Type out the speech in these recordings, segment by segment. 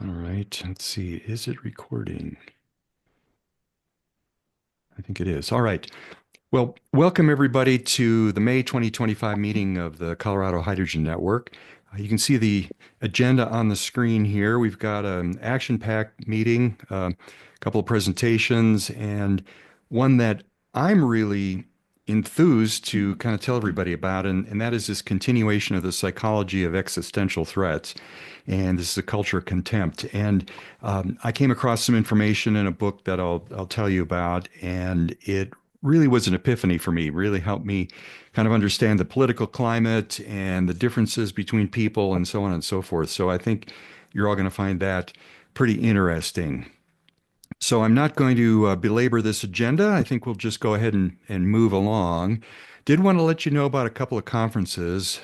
All right, let's see. Is it recording? I think it is. All right. Well, welcome everybody to the May 2025 meeting of the Colorado Hydrogen Network. You can see the agenda on the screen here. We've got an action-packed meeting, a couple of presentations, and one that I'm really enthused to kind of tell everybody about, and that is this continuation of the psychology of existential threats. And this is a culture of contempt. And I came across some information in a book that I'll tell you about, and it really was an epiphany for me, really helped me kind of understand the political climate and the differences between people and so on and so forth. So I think you're all going to find that pretty interesting. So I'm not going to belabor this agenda. I think we'll just go ahead and move along. Did want to let you know about a couple of conferences.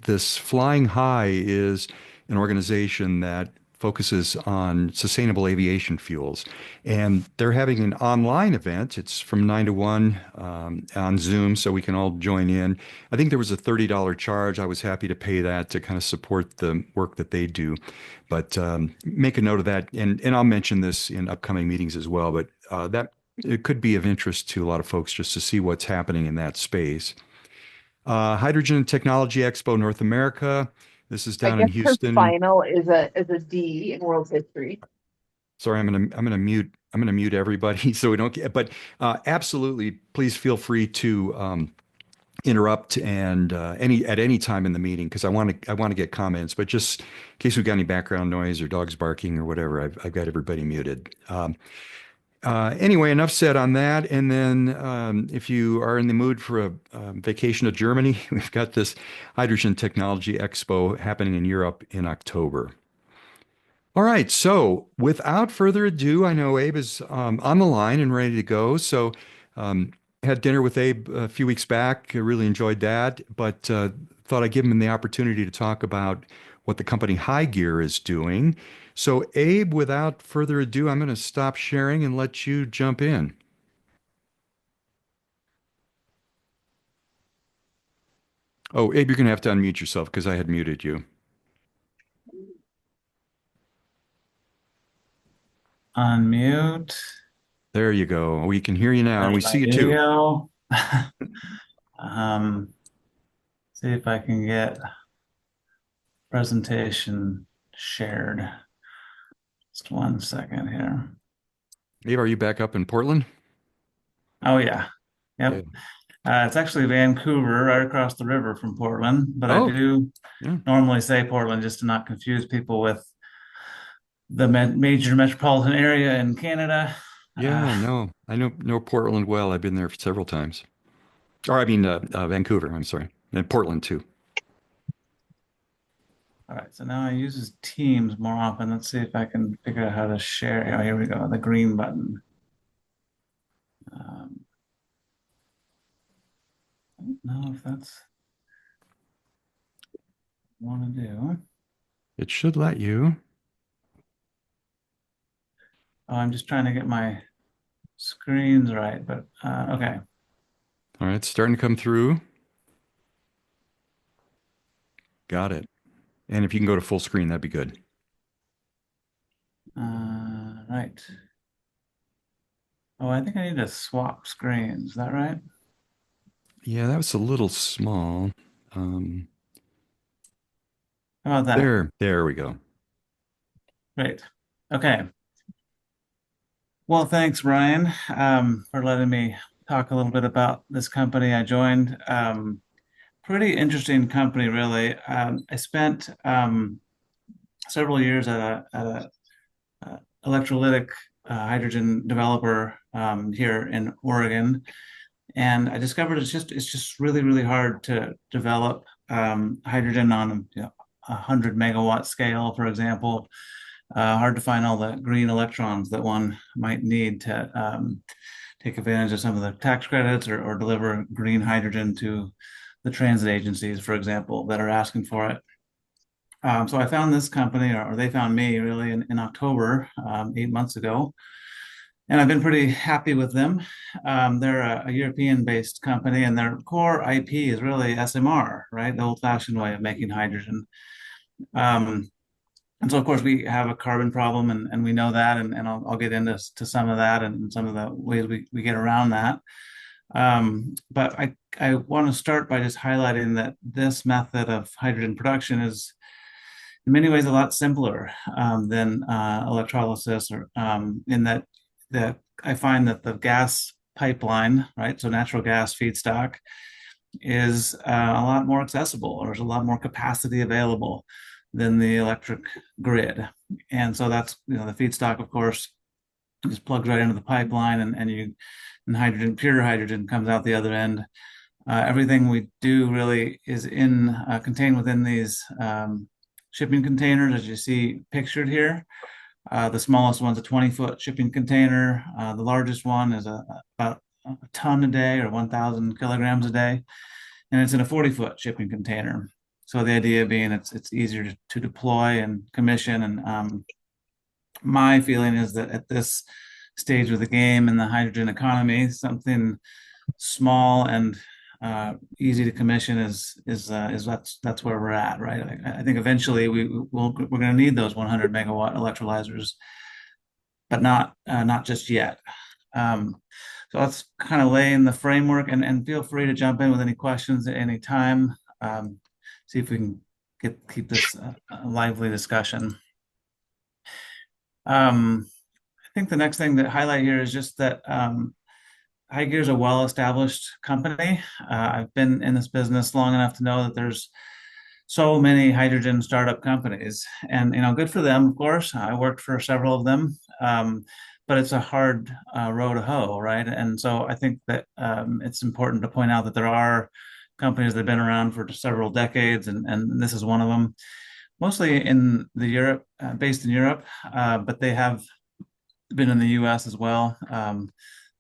This Flying High is an organization that focuses on sustainable aviation fuels. And they're having an online event. It's from 9 to 1 on Zoom, so we can all join in. I think there was a $30 charge. I was happy to pay that to kind of support the work that they do. But make a note of that. And I'll mention this in upcoming meetings as well. But that it could be of interest to a lot of folks just to see what's happening in that space. Hydrogen Technology Expo North America. This is I down in guess her Houston. final is a D in world history. Sorry, I'm gonna mute everybody so we don't get. But absolutely, please feel free to interrupt and at any time in the meeting because I want to get comments. But just in case we've got any background noise or dogs barking or whatever, I've got everybody muted. Anyway, enough said on that. And then, if you are in the mood for a vacation to Germany, we've got this Hydrogen Technology Expo happening in Europe in October. All right. So, without further ado, I know Abe is on the line and ready to go. So, um, had dinner with Abe a few weeks back. I really enjoyed that, but thought I'd give him the opportunity to talk about what the company High Gear is doing. So, Abe, without further ado, I'm going to stop sharing and let you jump in. Oh, Abe, you're going to have to unmute yourself because I had muted you. Unmute. There you go. We can hear you now and There's we my see you too. video. Um, see if I can get presentation shared. Just 1 second here. Abe, are you back up in Portland? Oh yeah. Yeah. Yep. It's actually Vancouver, right across the river from Portland, but I Oh, do yeah. normally say Portland just to not confuse people with the major metropolitan area in Canada. Yeah, no, I know Portland well. I've been there several times. Or I mean, Vancouver. I'm sorry, and Portland too. All right, so now I use Teams more often. Let's see if I can figure out how to share. Oh, here we go, the green button. Um, I don't know if that's what I want to do. It should let you. Oh, I'm just trying to get my screens right, but okay. All right, it's starting to come through. Got it. And if you can go to full screen, that'd be good. Right. Oh, I think I need to swap screens. Is that right? Yeah, that was a little small. Um, How about that? there we go. Great. Okay. Well, thanks, Ryan, for letting me talk a little bit about this company I joined. Pretty interesting company, really. I spent several years at a electrolytic hydrogen developer here in Oregon, and I discovered it's just really hard to develop hydrogen on a 100 megawatt scale, for example. Hard to find all the green electrons that one might need to take advantage of some of the tax credits or deliver green hydrogen to the transit agencies, for example, that are asking for it. So I found this company, or they found me really in October, 8 months ago, and I've been pretty happy with them. They're a European-based company, and their core IP is really SMR, right? The old-fashioned way of making hydrogen. Um, And so, of course, we have a carbon problem, and we know that, and I'll get into some of that and some of the ways we get around that. But I want to start by just highlighting that this method of hydrogen production is in many ways a lot simpler than electrolysis, or in that I find that the gas pipeline, right, so natural gas feedstock, is a lot more accessible, or there's a lot more capacity available than the electric grid. And so that's, the feedstock, of course, just plugs right into the pipeline, and hydrogen, pure hydrogen, comes out the other end. Everything we do really is contained within these shipping containers, as you see pictured here. The smallest one's a 20-foot shipping container. The largest one is about a ton a day, or 1,000 kilograms a day, and it's in a 40-foot shipping container. So the idea being it's easier to deploy and commission. And my feeling is that at this stage of the game in the hydrogen economy, something small and easy to commission is that's where we're at, right? I think eventually we're going to need those 100 megawatt electrolyzers, but not just yet. So let's kind of lay in the framework, and feel free to jump in with any questions at any time. See if we can keep this a lively discussion. I think the next thing to highlight here is just that HiGear is a well-established company. I've been in this business long enough to know that there's so many hydrogen startup companies, and good for them, of course. I worked for several of them, but it's a hard row to hoe, right? And so I think that it's important to point out that there are companies that have been around for several decades, and this is one of them. Mostly in based in Europe, but they have been in the U.S. as well.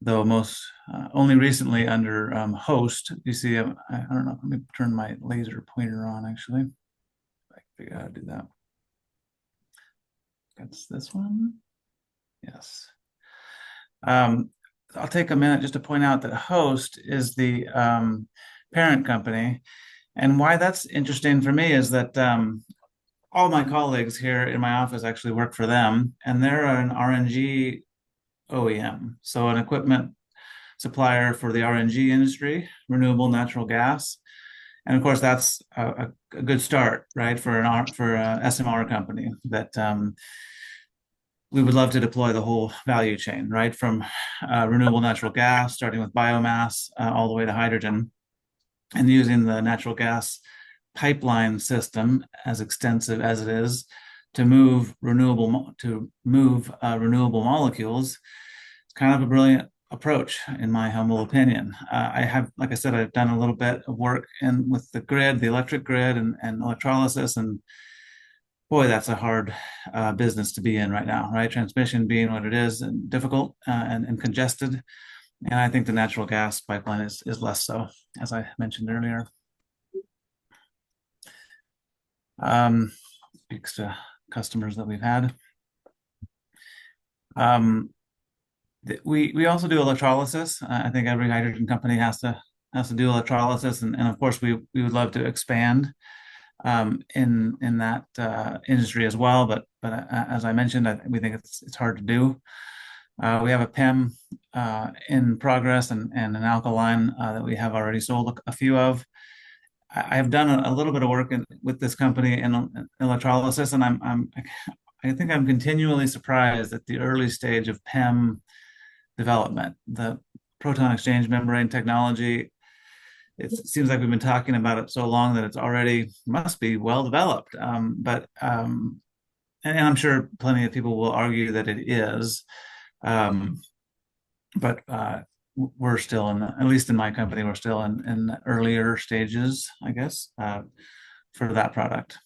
Though most only recently under host. You see, I don't know, let me turn my laser pointer on, actually. I can figure out how to do that. That's this one. Yes. I'll take a minute just to point out that host is the parent company. And why that's interesting for me is that all my colleagues here in my office actually work for them, and they're an RNG OEM, so an equipment supplier for the RNG industry, renewable natural gas. And of course, that's a good start, right, for an SMR company that we would love to deploy the whole value chain, right, from renewable natural gas, starting with biomass, all the way to hydrogen, and using the natural gas pipeline system, as extensive as it is, to move renewable molecules. It's kind of a brilliant approach, in my humble opinion. I have, like I said, I've done a little bit of work with the grid, the electric grid, and electrolysis, and boy, that's a hard business to be in right now, right? Transmission being what it is, and difficult and congested. And I think the natural gas pipeline is less so, as I mentioned earlier. Speaks to customers that we've had. We also do electrolysis. I think every hydrogen company has to do electrolysis, and of course we would love to expand in that industry as well. But as I mentioned, we think it's hard to do. We have a PEM in progress, and an alkaline that we have already sold a few of. I have done a little bit of work with this company in electrolysis, and I think I'm continually surprised at the early stage of PEM development. The proton exchange membrane technology, it seems like we've been talking about it so long that it's already must be well developed. And I'm sure plenty of people will argue that it is. But we're still at least in my company, we're still in earlier stages, I guess, for that product.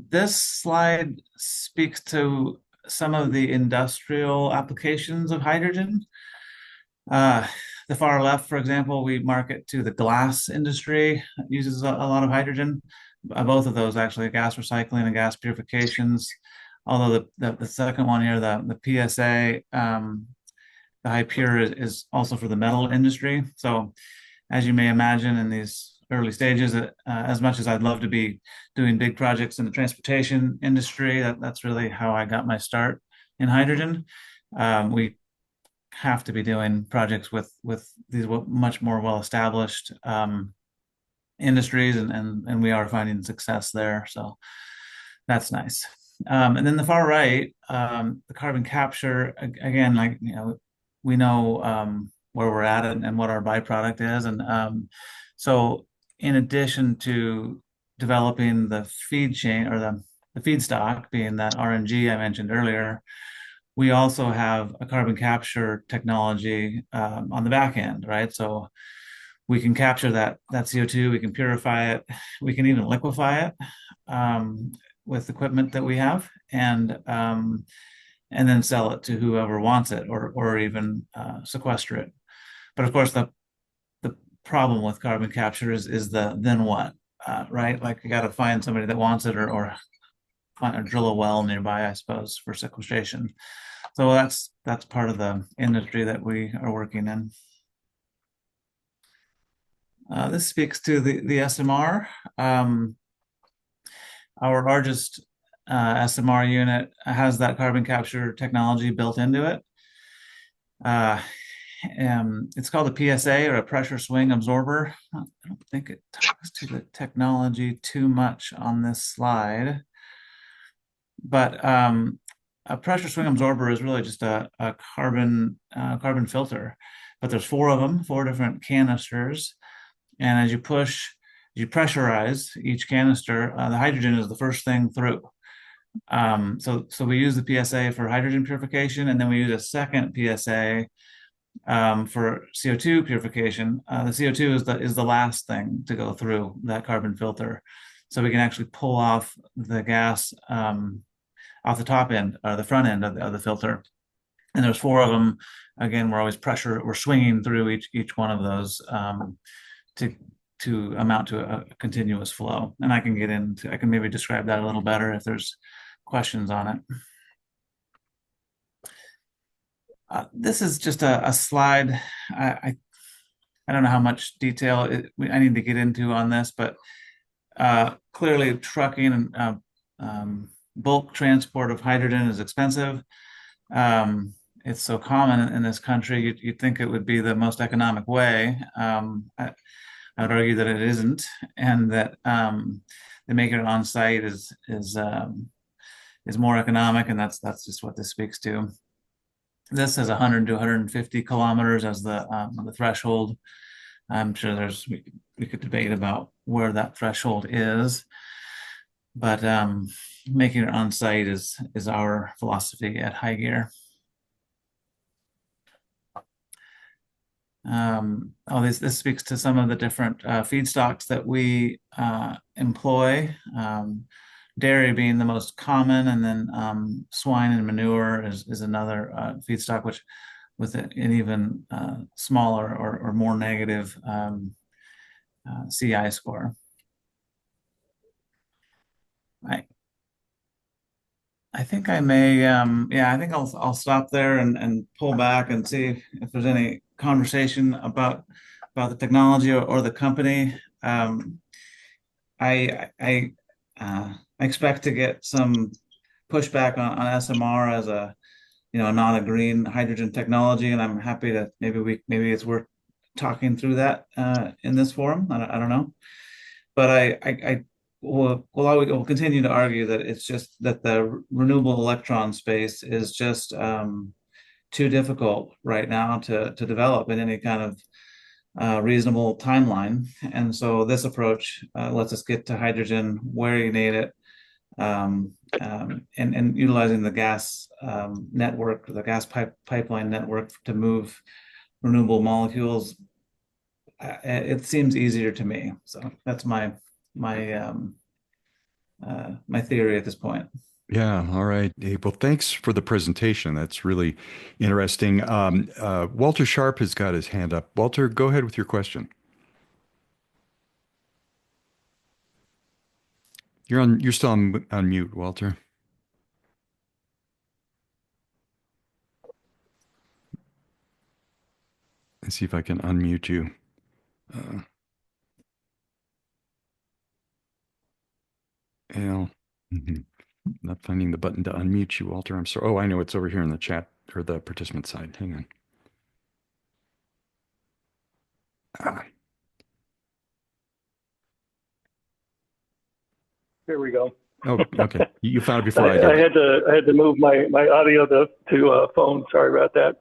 This slide speaks to some of the industrial applications of hydrogen. The far left, for example, we market to the glass industry. It uses a lot of hydrogen. Both of those, actually, gas recycling and gas purifications. Although the second one here, the PSA, the high pure is also for the metal industry. So as you may imagine, in these early stages. As much as I'd love to be doing big projects in the transportation industry, that's really how I got my start in hydrogen. We have to be doing projects with these much more well-established industries, and we are finding success there. So that's nice. And then the far right, the carbon capture, again, like, we know where we're at and what our byproduct is. And so in addition to developing the feed chain, or the feedstock being that RNG I mentioned earlier, we also have a carbon capture technology on the back end, right? So we can capture that CO2, we can purify it, we can even liquefy it with equipment that we have, and then sell it to whoever wants it, or even sequester it. But of course, the problem with carbon capture is the then what, right? Like, you got to find somebody that wants it, or drill a well nearby, I suppose, for sequestration. So that's part of the industry that we are working in. This speaks to the SMR. Our largest SMR unit has that carbon capture technology built into it. It's called a PSA, or a pressure swing absorber. I don't think it talks to the technology too much on this slide, but a pressure swing absorber is really just a carbon filter, but there's four of them, four different canisters, and as you pressurize each canister, the hydrogen is the first thing through. So we use the PSA for hydrogen purification, and then we use a second PSA for CO2 purification. The CO2 is the last thing to go through that carbon filter, so we can actually pull off the gas off the top end, or the front end of the filter. And there's four of them. Again, we're swinging through each one of those to amount to a continuous flow. And I can maybe describe that a little better if there's questions on it. This is just a slide. I don't know how much detail I need to get into on this, but clearly trucking and bulk transport of hydrogen is expensive. It's so common in this country, you'd think it would be the most economic way. I would argue that it isn't, and that the making it on site is more economic, and that's just what this speaks to. This says 100 to 150 kilometers as the threshold. I'm sure we could debate about where that threshold is, but making it on site is our philosophy at High Gear. This speaks to some of the different feedstocks that we employ. Dairy being the most common, and then swine and manure is another feedstock, which with an even smaller or more negative CI score. I think I may, I think I'll stop there and pull back and see if there's any conversation about the technology or the company. I expect to get some pushback on SMR as not a green hydrogen technology, and I'm happy to maybe it's worth talking through that in this forum. I don't know, but I will continue to argue that it's just that the renewable electron space is just too difficult right now to develop in any kind of reasonable timeline. And so this approach lets us get to hydrogen where you need it, and utilizing the gas network, the gas pipeline network to move renewable molecules. It seems easier to me. So that's my theory at this point. Yeah, all right, Dave. Well, thanks for the presentation. That's really interesting. Walter Sharp has got his hand up. Walter, go ahead with your question. You're still on mute, Walter. Let's see if I can unmute you. Well, mhm. Not finding the button to unmute you, Walter. I'm sorry. Oh, I know it's over here in the chat or the participant side. Hang on. Ah, There we go. oh, okay. You found it I, before I I did. had to move my audio to phone. Sorry about that.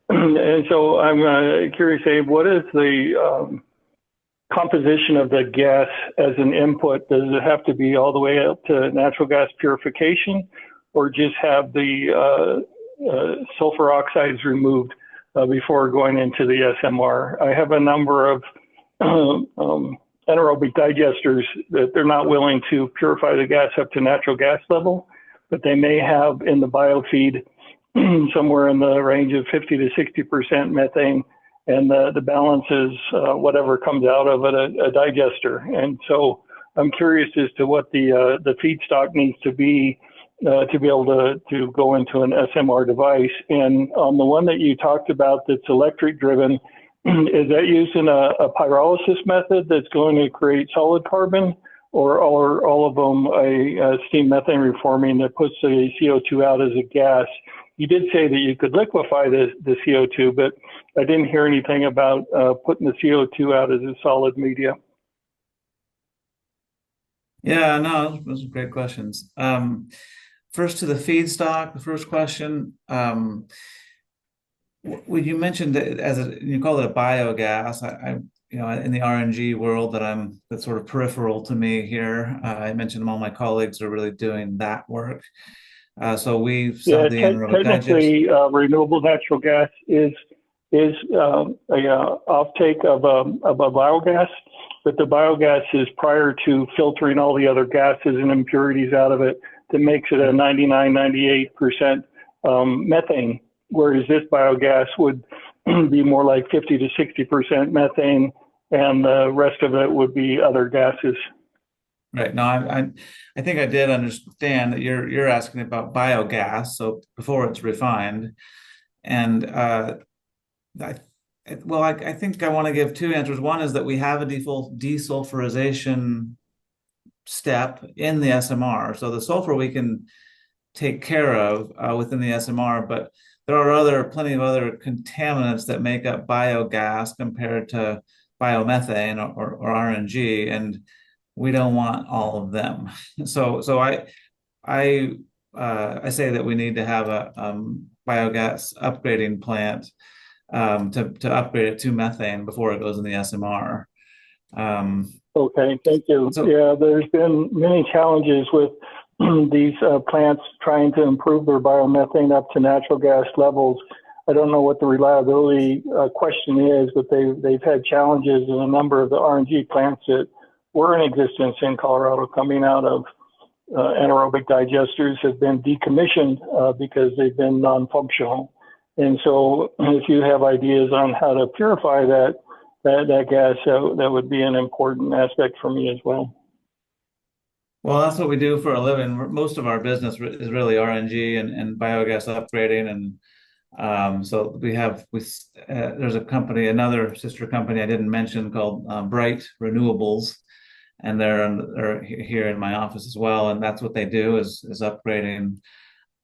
And so I'm curious, Abe, what is the composition of the gas as an input? Does it have to be all the way up to natural gas purification, or just have the sulfur oxides removed before going into the SMR? I have a number of anaerobic digesters that they're not willing to purify the gas up to natural gas level, but they may have in the biofeed somewhere in the range of 50 to 60% methane, and the balance is whatever comes out of it, a digester. And so I'm curious as to what the feedstock needs to be able to go into an SMR device. And on the one that you talked about that's electric driven, is that using a pyrolysis method that's going to create solid carbon, or are all of them a steam methane reforming that puts the CO2 out as a gas? You did say that you could liquefy the CO2, but I didn't hear anything about putting the CO2 out as a solid media. Yeah, no, those are great questions. First to the feedstock, the first question. When you mentioned that you call it a biogas, in the RNG world that's sort of peripheral to me here. I mentioned all my colleagues are really doing that work. So we sell Yeah, the anaerobic digest. technically, renewable natural gas is a offtake of a biogas, but the biogas is prior to filtering all the other gases and impurities out of it that makes it a 99, 98% methane, whereas this biogas would be more like 50 to 60% methane, and the rest of it would be other gases. Right. No, I think I did understand that you're asking about biogas, so before it's refined, and I, I think I want to give two answers. One is that we have a desulfurization step in the SMR, so the sulfur we can take care of within the SMR, but there are plenty of other contaminants that make up biogas compared to biomethane or RNG, and we don't want all of them. So I say that we need to have a biogas upgrading plant to upgrade it to methane before it goes in the SMR. Okay, thank you. So Yeah, there's been many challenges with these plants trying to improve their biomethane up to natural gas levels. I don't know what the reliability question is, but they've had challenges in a number of the RNG plants that were in existence in Colorado coming out of anaerobic digesters have been decommissioned because they've been non-functional. And so if you have ideas on how to purify that gas, that would be an important aspect for me as well. Well, that's what we do for a living. Most of our business is really RNG and biogas upgrading, and so there's a company, another sister company I didn't mention called Bright Renewables, and they're here in my office as well, and that's what they do is upgrading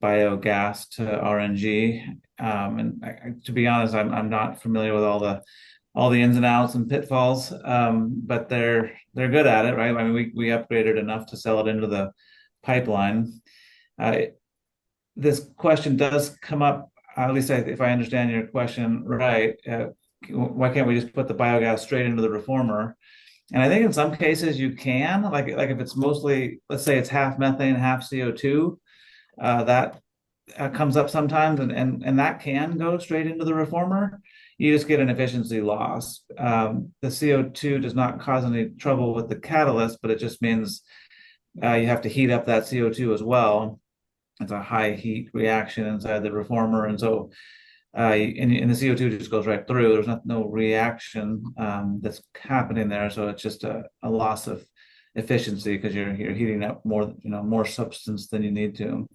biogas to RNG. To be honest, I'm not familiar with all the ins and outs and pitfalls, but they're good at it, right? I mean, we upgraded enough to sell it into the pipeline. This question does come up, at least if I understand your question right. Why can't we just put the biogas straight into the reformer? And I think in some cases you can, like if it's mostly, let's say it's half methane, half CO2, that comes up sometimes, and that can go straight into the reformer. You just get an efficiency loss. The CO2 does not cause any trouble with the catalyst, but it just means you have to heat up that CO2 as well. It's a high heat reaction inside the reformer, and so and the CO2 just goes right through. There's no reaction that's happening there, so it's just a loss of efficiency because you're heating up more substance than you need to.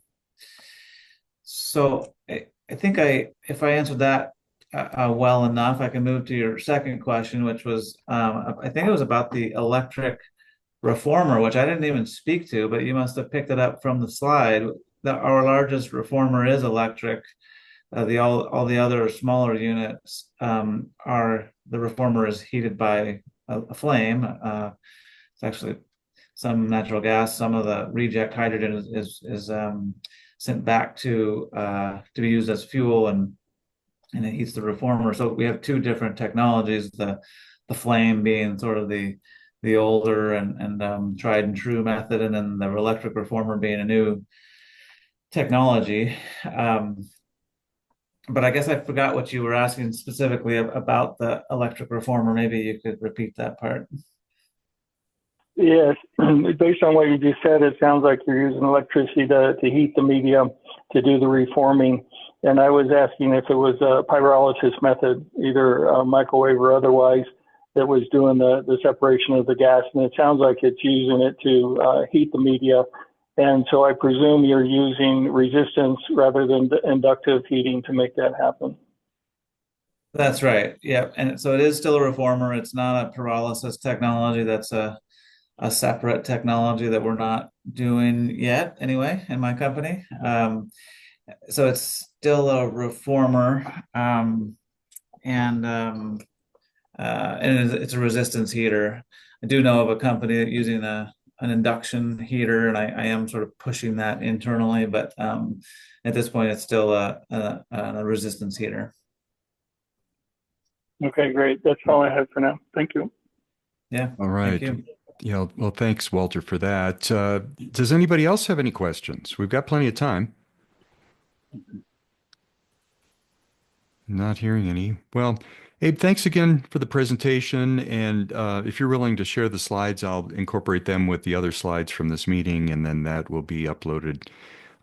So I think if I answered that well enough, I can move to your second question, which was I think it was about the electric reformer, which I didn't even speak to, but you must have picked it up from the slide, that our largest reformer is electric. All the other smaller units are the reformer is heated by a flame. It's actually some natural gas, some of the reject hydrogen is sent back to be used as fuel, and it heats the reformer. So we have two different technologies: the flame being sort of the older and tried and true method, and then the electric reformer being a new technology. But I guess I forgot what you were asking specifically about the electric reformer. Maybe you could repeat that part. Yes, based on what you just said, it sounds like you're using electricity to heat the media to do the reforming. And I was asking if it was a pyrolysis method, either microwave or otherwise, that was doing the separation of the gas. And it sounds like it's using it to heat the media. And so I presume you're using resistance rather than the inductive heating to make that happen. That's right. Yeah. And so it is still a reformer. It's not a pyrolysis technology. That's a separate technology that we're not doing yet, anyway, in my company. So it's still a reformer, and it's a resistance heater. I do know of a company that using an induction heater, and I am sort of pushing that internally, but at this point, it's still a resistance heater. Okay, great. That's all I have for now. Thank you. Yeah. All right. Thank you. Yeah, well, thanks, Walter, for that. Does anybody else have any questions? We've got plenty of time. Not hearing any. Well, Abe, thanks again for the presentation. And if you're willing to share the slides, I'll incorporate them with the other slides from this meeting, and then that will be uploaded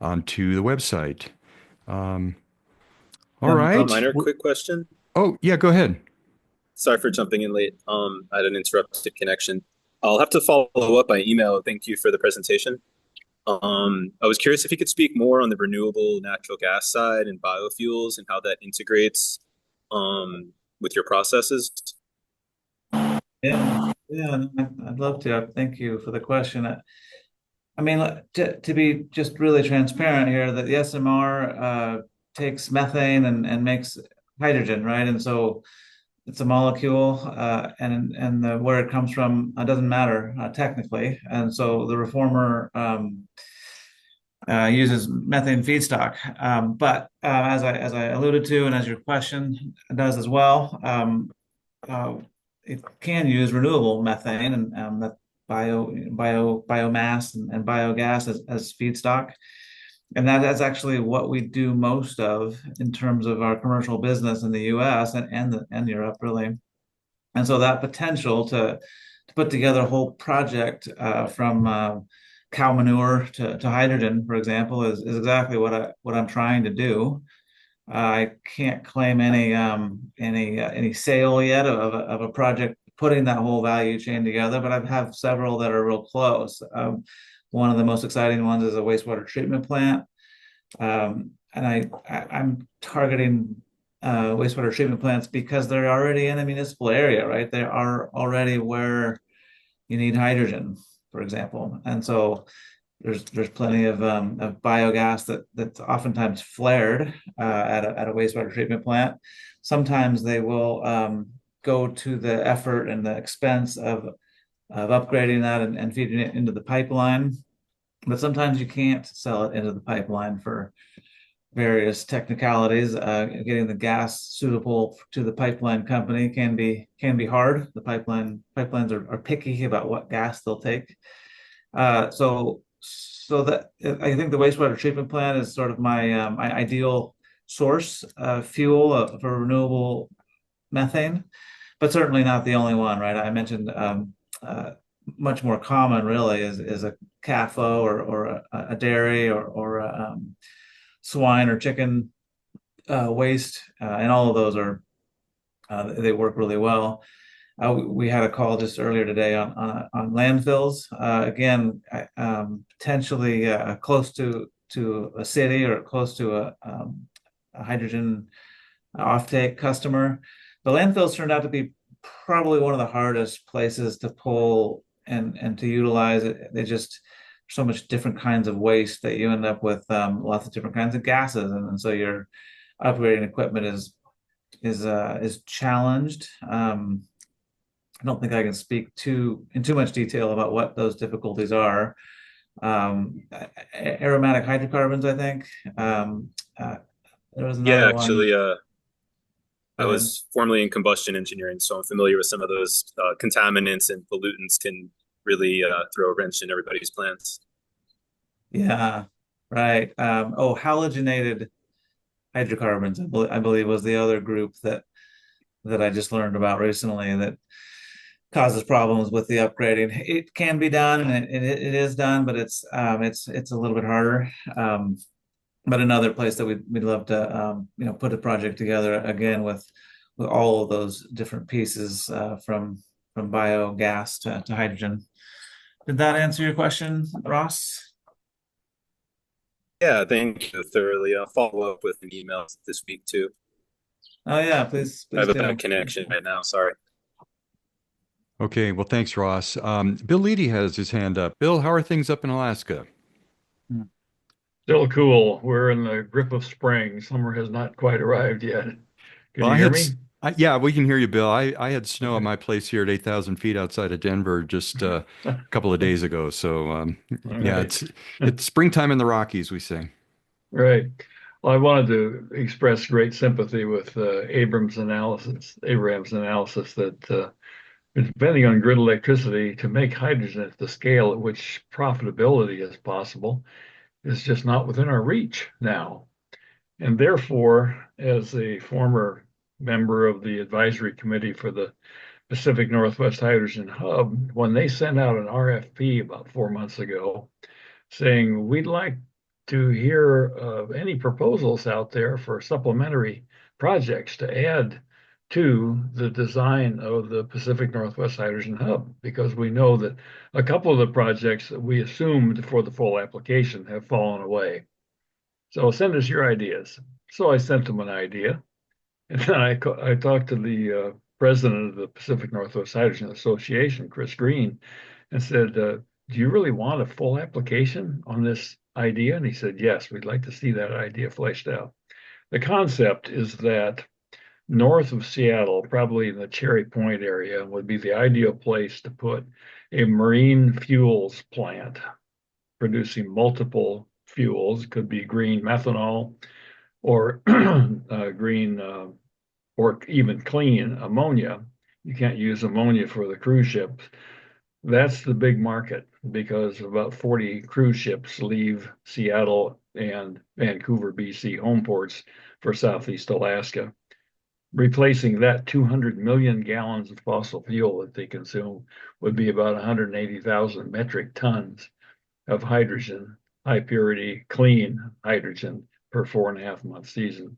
onto the website. All right. A minor quick question. Oh, yeah, go ahead. Sorry for jumping in late. I had an interrupted connection. I'll have to follow up by email. Thank you for the presentation. I was curious if you could speak more on the renewable natural gas side and biofuels and how that integrates with your processes. Yeah, I'd love to. Thank you for the question. I mean, to be just really transparent here, that the SMR takes methane and makes hydrogen, right? And so it's a molecule, and where it comes from doesn't matter technically. And so the reformer uses methane feedstock. But as I alluded to, and as your question does as well, it can use renewable methane and that biomass and biogas as feedstock. And that's actually what we do most of in terms of our commercial business in the US and Europe, really. And so that potential to put together a whole project from cow manure to hydrogen, for example, is exactly what I'm trying to do. I can't claim any sale yet of a project putting that whole value chain together, but I have several that are real close. One of the most exciting ones is a wastewater treatment plant, and I'm targeting wastewater treatment plants because they're already in a municipal area, right? They are already where you need hydrogen, for example, and so there's plenty of biogas that's oftentimes flared at a wastewater treatment plant. Sometimes they will go to the effort and the expense of upgrading that and feeding it into the pipeline, but sometimes you can't sell it into the pipeline for various technicalities. Getting the gas suitable to the pipeline company can be hard. The pipelines are picky about what gas they'll take. So that I think the wastewater treatment plant is sort of my ideal source of fuel for renewable methane, but certainly not the only one, right? I mentioned much more common really is a CAFO or a dairy or swine or chicken waste, and all of those are they work really well. We had a call just earlier today on landfills. Again, potentially close to a city or close to a hydrogen offtake customer. The landfills turned out to be probably one of the hardest places to pull and to utilize it. They just so much different kinds of waste that you end up with lots of different kinds of gases, and so your upgrading equipment is challenged. I don't think I can speak in too much detail about what those difficulties are. Aromatic hydrocarbons, I think. Uh, there was Yeah, another one. actually, I Go ahead. was formerly in combustion engineering, so I'm familiar with some of those contaminants and pollutants can really throw a wrench in everybody's plans. Yeah, right. Halogenated hydrocarbons, I believe, was the other group that I just learned about recently that causes problems with the upgrading. It can be done, and it is done, but it's a little bit harder. But another place that we'd love to put a project together again with all of those different pieces from biogas to hydrogen. Did that answer your question, Ross? Yeah, thank you thoroughly. I'll follow up with an email this week too. Oh yeah, please I have a bad do. connection right now. Sorry. Okay, well, thanks, Ross. Bill Leedy has his hand up. Bill, how are things up in Alaska? Still cool. We're in the grip of spring. Summer has not quite arrived yet. Can Well, you hear me? yeah, we can hear you, Bill. I had snow at Okay. my place here at 8,000 feet outside of Denver just a couple of days ago. So, All yeah, right. it's springtime in the Rockies, we say. Right. Well, I wanted to express great sympathy with Abraham's analysis that depending on grid electricity to make hydrogen at the scale at which profitability is possible is just not within our reach now. And therefore, as a former member of the advisory committee for the Pacific Northwest Hydrogen Hub, when they sent out an RFP about 4 months ago saying, we'd like to hear of any proposals out there for supplementary projects to add to the design of the Pacific Northwest Hydrogen Hub, because we know that a couple of the projects that we assumed for the full application have fallen away. So send us your ideas. So I sent them an idea. And then I talked to the president of the Pacific Northwest Hydrogen Association, Chris Green, and said, do you really want a full application on this idea? And he said, yes, we'd like to see that idea fleshed out. The concept is that north of Seattle, probably in the Cherry Point area, would be the ideal place to put a marine fuels plant producing multiple fuels. Could be green methanol or green or even clean ammonia. You can't use ammonia for the cruise ships. That's the big market because about 40 cruise ships leave Seattle and Vancouver, BC home ports for Southeast Alaska. Replacing that 200 million gallons of fossil fuel that they consume would be about 180,000 metric tons of hydrogen, high purity, clean hydrogen per 4.5 month season.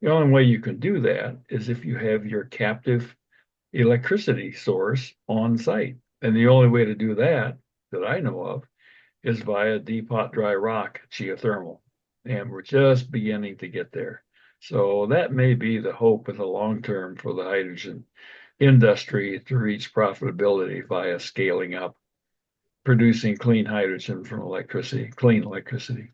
The only way you can do that is if you have your captive electricity source on site. And the only way to do that I know of is via deep hot dry rock geothermal. And we're just beginning to get there. So that may be the hope in the long term for the hydrogen industry to reach profitability via scaling up, producing clean hydrogen from electricity, clean electricity.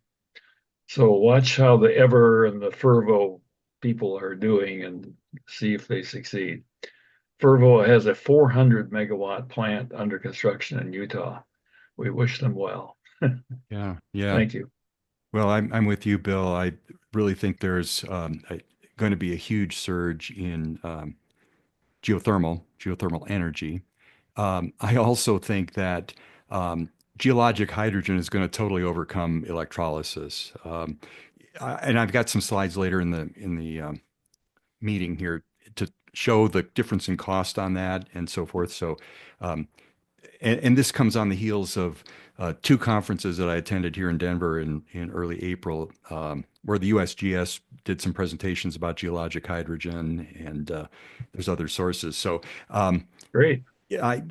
So watch how the Ever and the Fervo people are doing and see if they succeed. Fervo has a 400 megawatt plant under construction in Utah. We wish them well. Yeah, yeah. Thank you. Well, I'm with you, Bill. I really think there's going to be a huge surge in geothermal energy. I also think that geologic hydrogen is going to totally overcome electrolysis. And I've got some slides later in the meeting here to show the difference in cost on that and so forth. So, and this comes on the heels of two conferences that I attended here in Denver in early April, where the USGS did some presentations about geologic hydrogen, and there's other sources. So, Great. I,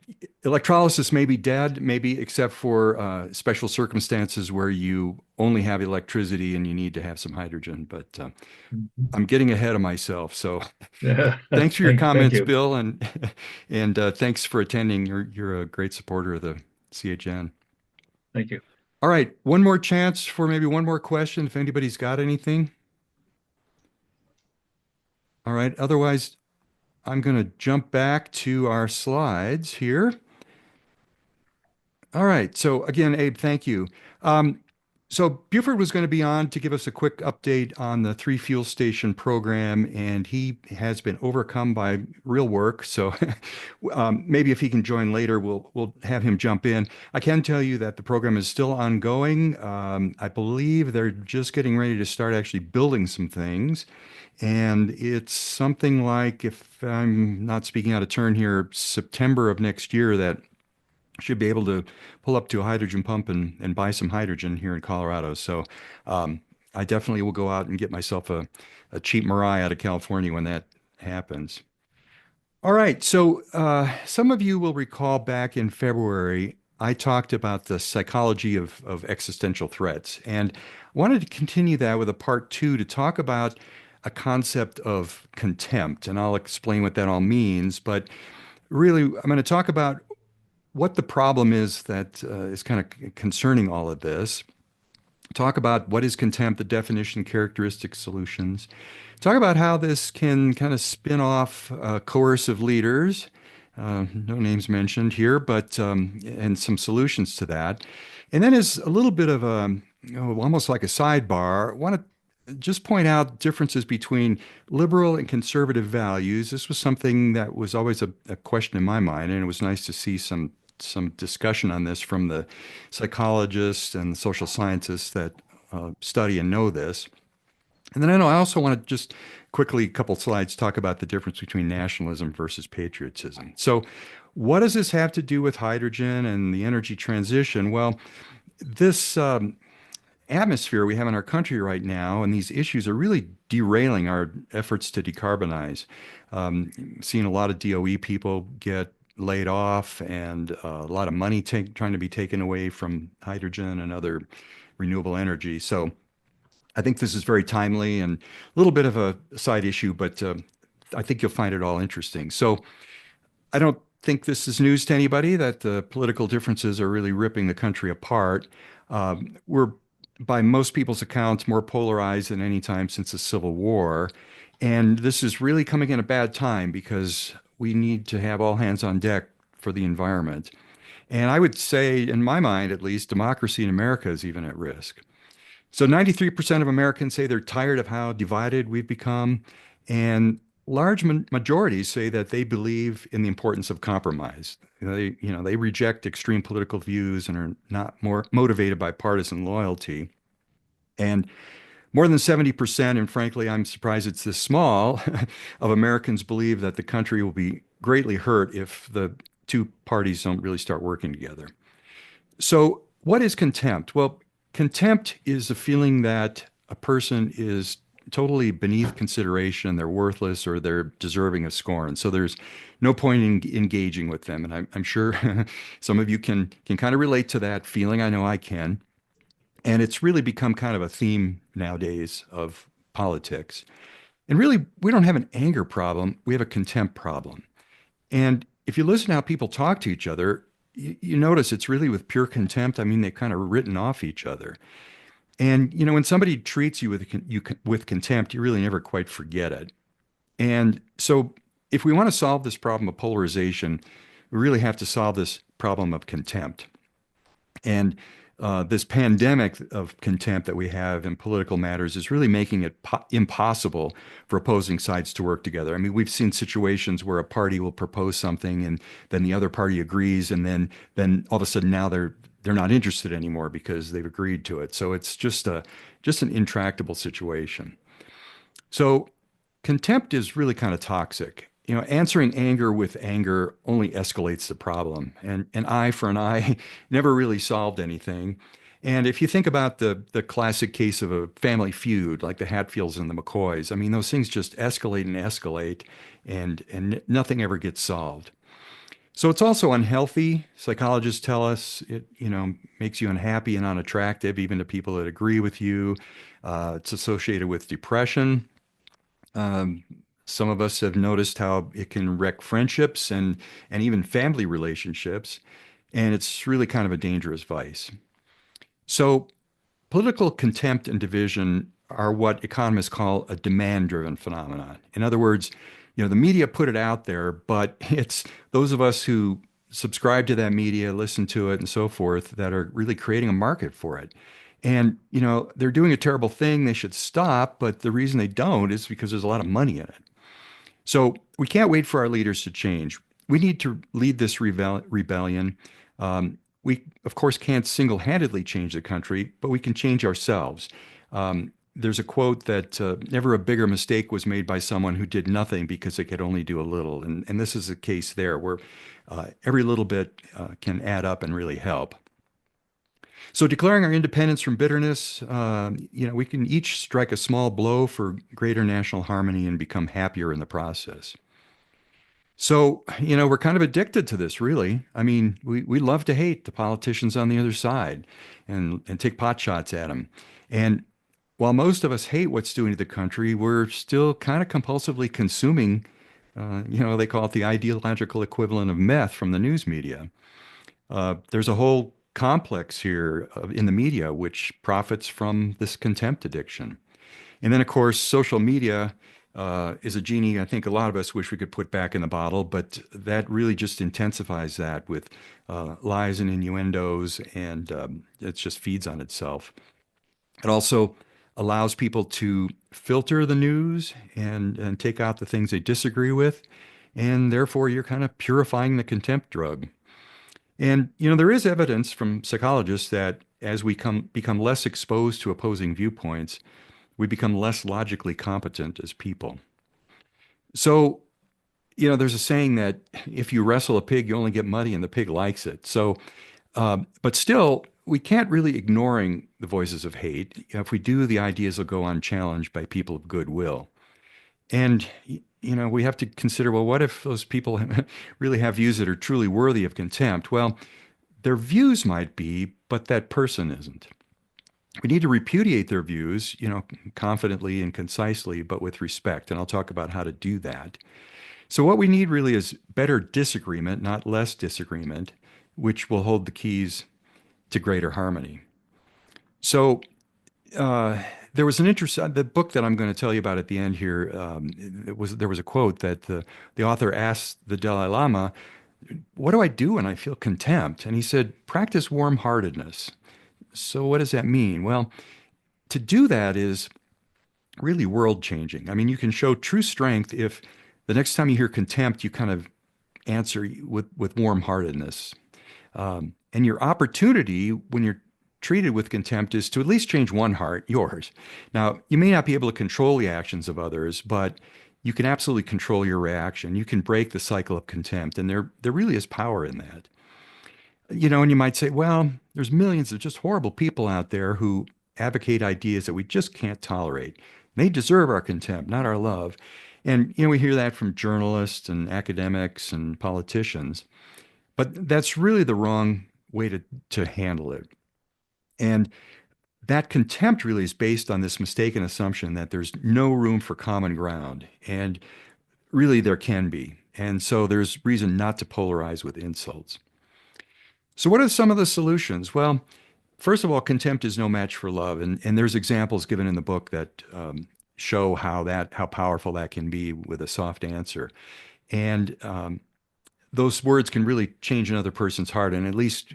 electrolysis may be dead, maybe except for special circumstances where you only have electricity and you need to have some hydrogen. But Mhm. I'm getting ahead of myself. So Yeah. thanks for your Thank comments, you. Bill, and and thanks for attending. You're a great supporter of the CHN. Thank you. All right, one more chance for maybe one more question if anybody's got anything. All right, otherwise, I'm going to jump back to our slides here. All right. So again, Abe, thank you. Um, so Buford was going to be on to give us a quick update on the three fuel station program, and he has been overcome by real work. So maybe if he can join later, we'll have him jump in. I can tell you that the program is still ongoing. I believe they're just getting ready to start actually building some things, and it's something like, if I'm not speaking out of turn here, September of next year that should be able to pull up to a hydrogen pump and buy some hydrogen here in Colorado. So um, I definitely will go out and get myself a cheap Mirai out of California when that happens. All right. So some of you will recall back in February, I talked about the psychology of existential threats. And wanted to continue that with a part two to talk about a concept of contempt. And I'll explain what that all means. But really, I'm going to talk about what the problem is that is kind of concerning all of this. Talk about what is contempt, the definition, characteristics, solutions. Talk about how this can kind of spin off coercive leaders. No names mentioned here, but and some solutions to that. And then as a little bit of a, almost like a sidebar, I want to just point out differences between liberal and conservative values. This was something that was always a question in my mind, and it was nice to see some discussion on this from the psychologists and social scientists that study and know this. And then I also want to just quickly, a couple slides, talk about the difference between nationalism versus patriotism. So, what does this have to do with hydrogen and the energy transition? Well, this atmosphere we have in our country right now and these issues are really derailing our efforts to decarbonize. Seeing a lot of DOE people get laid off and a lot of money trying to be taken away from hydrogen and other renewable energy. So I think this is very timely and a little bit of a side issue, but I think you'll find it all interesting. So I don't think this is news to anybody that the political differences are really ripping the country apart. We're, by most people's accounts, more polarized than any time since the Civil War. And this is really coming in a bad time because we need to have all hands on deck for the environment. And I would say, in my mind at least, democracy in America is even at risk. So 93% of Americans say they're tired of how divided we've become, and large majorities say that they believe in the importance of compromise. They reject extreme political views and are not more motivated by partisan loyalty. And more than 70%, and frankly, I'm surprised it's this small, of Americans believe that the country will be greatly hurt if the two parties don't really start working together. So, what is contempt? Well, contempt is a feeling that a person is totally beneath consideration, they're worthless, or they're deserving of scorn. So there's no point in engaging with them. And I'm sure some of you can kind of relate to that feeling. I know I can. And it's really become kind of a theme nowadays of politics. And really, we don't have an anger problem, we have a contempt problem. And if you listen to how people talk to each other, you notice it's really with pure contempt. I mean, they've kind of written off each other. And when somebody treats you with contempt, you really never quite forget it. And so, if we want to solve this problem of polarization, we really have to solve this problem of contempt. And this pandemic of contempt that we have in political matters is really making it impossible for opposing sides to work together. I mean, we've seen situations where a party will propose something and then the other party agrees, and then all of a sudden now they're not interested anymore because they've agreed to it. So it's just an intractable situation. So contempt is really kind of toxic. Answering anger with anger only escalates the problem. And an eye for an eye never really solved anything. And if you think about the classic case of a family feud, like the Hatfields and the McCoys, I mean, those things just escalate and escalate, and nothing ever gets solved. So it's also unhealthy. Psychologists tell us it, makes you unhappy and unattractive, even to people that agree with you. It's associated with depression. Um, some of us have noticed how it can wreck friendships and even family relationships, and it's really kind of a dangerous vice. So political contempt and division are what economists call a demand-driven phenomenon. In other words, the media put it out there, but it's those of us who subscribe to that media, listen to it, and so forth that are really creating a market for it. And, they're doing a terrible thing. They should stop, but the reason they don't is because there's a lot of money in it. So we can't wait for our leaders to change. We need to lead this rebellion. We, of course, can't single-handedly change the country, but we can change ourselves. There's a quote that never a bigger mistake was made by someone who did nothing because they could only do a little. And this is the case there, where every little bit can add up and really help. So declaring our independence from bitterness, we can each strike a small blow for greater national harmony and become happier in the process. So, we're kind of addicted to this, really. I mean, we love to hate the politicians on the other side and take pot shots at them. And while most of us hate what's doing to the country, we're still kind of compulsively consuming, they call it the ideological equivalent of meth from the news media. There's a whole complex here in the media which profits from this contempt addiction. And then, of course, social media is a genie I think a lot of us wish we could put back in the bottle, but that really just intensifies that with lies and innuendos, and it just feeds on itself. It also allows people to filter the news and take out the things they disagree with, and therefore you're kind of purifying the contempt drug. And, there is evidence from psychologists that as we become less exposed to opposing viewpoints, we become less logically competent as people. So, there's a saying that if you wrestle a pig, you only get muddy and the pig likes it. So, but still, we can't really ignoring the voices of hate. If we do, the ideas will go unchallenged by people of goodwill. And, we have to consider, well, what if those people really have views that are truly worthy of contempt? Well, their views might be, but that person isn't. We need to repudiate their views, confidently and concisely, but with respect. And I'll talk about how to do that. So what we need really is better disagreement, not less disagreement, which will hold the keys to greater harmony. So there was an the book that I'm going to tell you about at the end here. There was a quote that the author asked the Dalai Lama, "What do I do when I feel contempt?" And he said, "Practice warm-heartedness." So what does that mean? Well, to do that is really world-changing. I mean, you can show true strength if the next time you hear contempt, you kind of answer with warm-heartedness. And your opportunity when you're treated with contempt is to at least change one heart, yours. Now, you may not be able to control the actions of others, but you can absolutely control your reaction. You can break the cycle of contempt, and there really is power in that. And you might say, well, there's millions of just horrible people out there who advocate ideas that we just can't tolerate. They deserve our contempt, not our love. And, we hear that from journalists and academics and politicians. But that's really the wrong way to handle it. And that contempt really is based on this mistaken assumption that there's no room for common ground. And really there can be. And so there's reason not to polarize with insults. So what are some of the solutions? Well, first of all, contempt is no match for love. And there's examples given in the book that show how powerful that can be with a soft answer. And those words can really change another person's heart and at least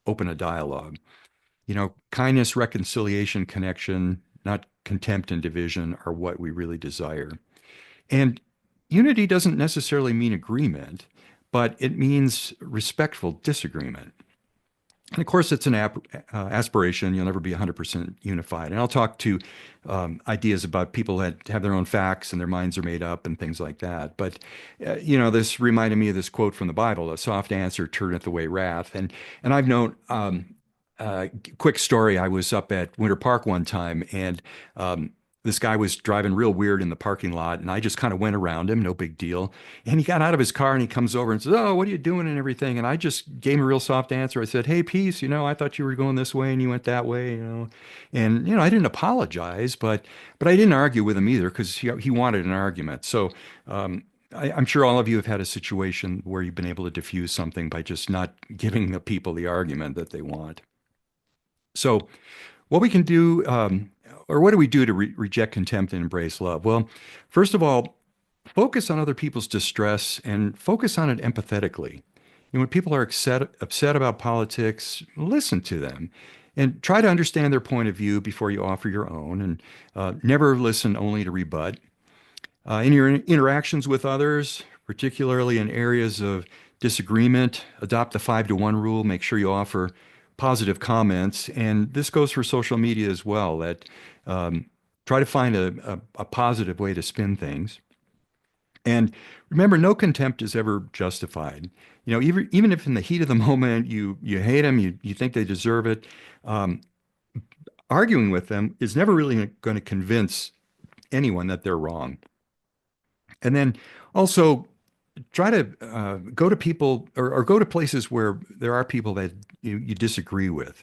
open a dialogue. Kindness, reconciliation, connection, not contempt and division are what we really desire. And unity doesn't necessarily mean agreement, but it means respectful disagreement. And of course, it's an aspiration. You'll never be 100% unified. And I'll talk to ideas about people that have their own facts and their minds are made up and things like that. But, this reminded me of this quote from the Bible: "A soft answer turneth away wrath." And I've known, quick story, I was up at Winter Park one time, and this guy was driving real weird in the parking lot, and I just kind of went around him, no big deal. And he got out of his car and he comes over and says, "Oh, what are you doing?" and everything. And I just gave him a real soft answer. I said, "Hey, peace, I thought you were going this way and you went that way. And I didn't apologize, but I didn't argue with him either because he wanted an argument. So I'm sure all of you have had a situation where you've been able to diffuse something by just not giving the people the argument that they want. So what we can do, or what do we do to reject contempt and embrace love? Well, first of all, focus on other people's distress and focus on it empathetically. When people are upset about politics, listen to them and try to understand their point of view before you offer your own, and never listen only to rebut. In your interactions with others, particularly in areas of disagreement, adopt the 5-to-1 rule. Make sure you offer positive comments. And this goes for social media as well, that try to find a positive way to spin things. And remember, no contempt is ever justified. Even if in the heat of the moment you hate them, you think they deserve it, arguing with them is never really going to convince anyone that they're wrong. And then also try to go to people or go to places where there are people that you disagree with.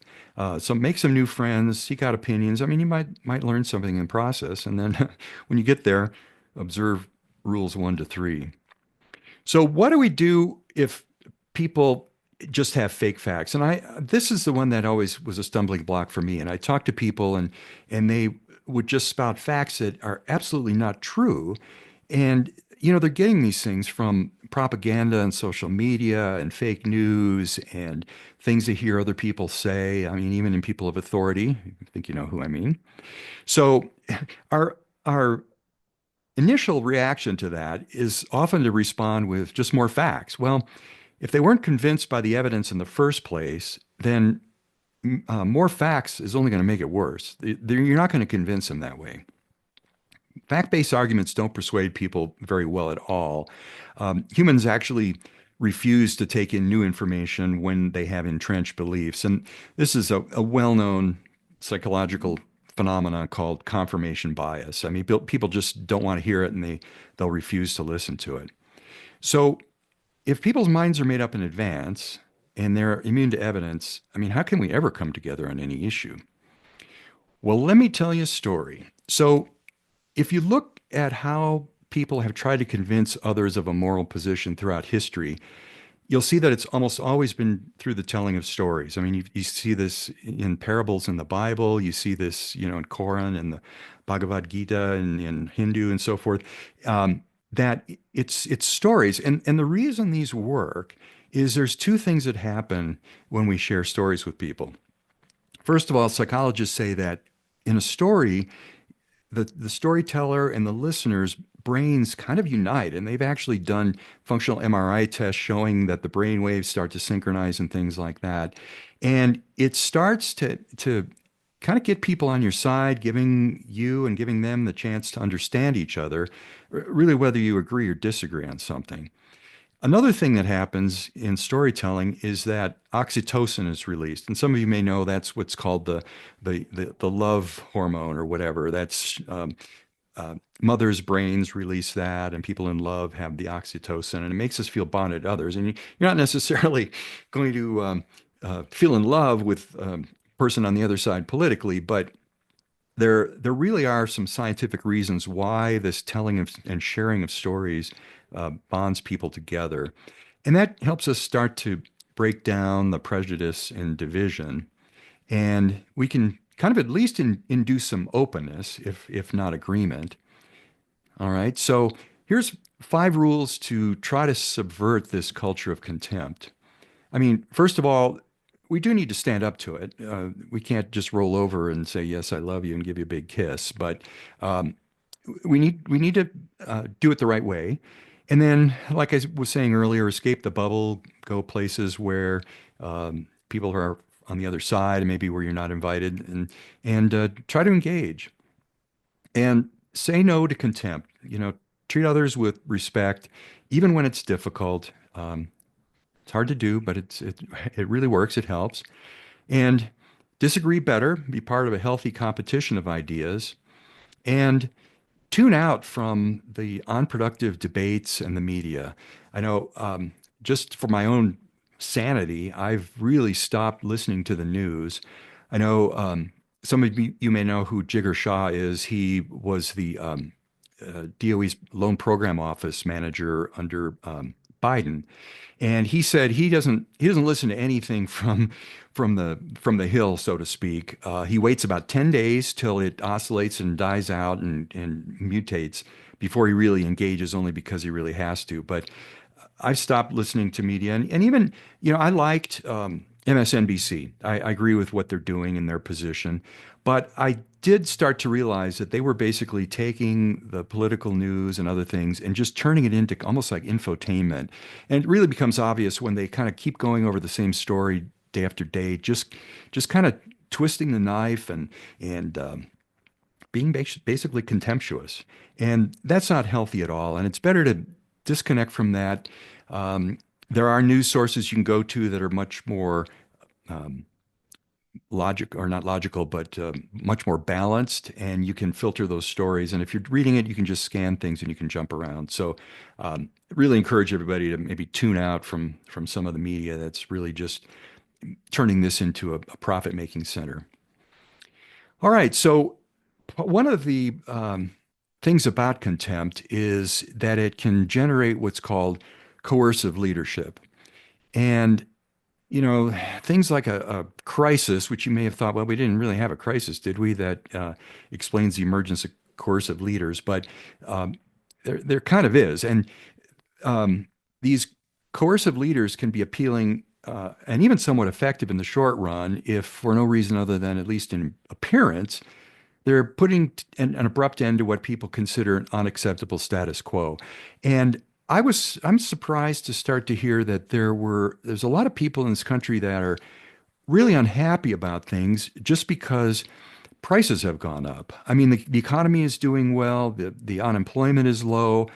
So make some new friends, seek out opinions. I mean, you might learn something in the process. And then when you get there, observe rules 1 to 3. So what do we do if people just have fake facts? And this is the one that always was a stumbling block for me. And I talk to people and they would just spout facts that are absolutely not true. And, they're getting these things from propaganda and social media and fake news and things they hear other people say. I mean, even in people of authority. I think you know who I mean. So our initial reaction to that is often to respond with just more facts. Well, if they weren't convinced by the evidence in the first place, then more facts is only going to make it worse. You're not going to convince them that way. Fact-based arguments don't persuade people very well at all. Humans actually refuse to take in new information when they have entrenched beliefs. And this is a well-known psychological phenomenon called confirmation bias. I mean, people just don't want to hear it and they'll refuse to listen to it. So if people's minds are made up in advance and they're immune to evidence, I mean, how can we ever come together on any issue? Well, let me tell you a story. So if you look at how people have tried to convince others of a moral position throughout history, you'll see that it's almost always been through the telling of stories. I mean, you see this in parables in the Bible, you see this, in Quran and the Bhagavad Gita and in Hindu and so forth, that it's stories. And the reason these work is there's 2 things that happen when we share stories with people. First of all, psychologists say that in a story, the storyteller and the listener's brains kind of unite, and they've actually done functional MRI tests showing that the brain waves start to synchronize and things like that. And it starts to kind of get people on your side, giving you and giving them the chance to understand each other, really whether you agree or disagree on something. Another thing that happens in storytelling is that oxytocin is released, and some of you may know that's what's called the love hormone or whatever. That's mothers' brains release that, and people in love have the oxytocin, and it makes us feel bonded to others. And you're not necessarily going to feel in love with a person on the other side politically, but there really are some scientific reasons why this telling and sharing of stories bonds people together. And that helps us start to break down the prejudice and division. And we can kind of at least induce some openness, if not agreement. All right. So here's 5 rules to try to subvert this culture of contempt. I mean, first of all, we do need to stand up to it. We can't just roll over and say, "Yes, I love you," and give you a big kiss. But we need to do it the right way. And then, like I was saying earlier, escape the bubble, go places where people are on the other side, and maybe where you're not invited, and try to engage. And say no to contempt. Treat others with respect, even when it's difficult. It's hard to do, but it really works. It helps. And disagree better. Be part of a healthy competition of ideas. and tune out from the unproductive debates and the media. I know, just for my own sanity, I've really stopped listening to the news. I know, some of you may know who Jigger Shah is. He was the DOE's Loan Program Office manager under Biden, and he said he doesn't listen to anything from the hill, so to speak. He waits about 10 days till it oscillates and dies out and mutates before he really engages, only because he really has to. But I've stopped listening to media, and even, I liked MSNBC. I agree with what they're doing in their position, but I did start to realize that they were basically taking the political news and other things and just turning it into almost like infotainment. And it really becomes obvious when they kind of keep going over the same story day after day, just kind of twisting the knife and being basically contemptuous. And that's not healthy at all. And it's better to disconnect from that. There are news sources you can go to that are much more logic, or not logical, but much more balanced, and you can filter those stories. And if you're reading it, you can just scan things and you can jump around. So, really encourage everybody to maybe tune out from some of the media that's really just turning this into a profit-making center. All right, so one of the things about contempt is that it can generate what's called coercive leadership. And things like a crisis, which you may have thought, well, we didn't really have a crisis, did we? That explains the emergence of coercive leaders, but there kind of is. And these coercive leaders can be appealing and even somewhat effective in the short run, if for no reason other than, at least in appearance, they're putting an abrupt end to what people consider an unacceptable status quo. And I'm surprised to start to hear that there's a lot of people in this country that are really unhappy about things just because prices have gone up. I mean, the economy is doing well, the unemployment is low.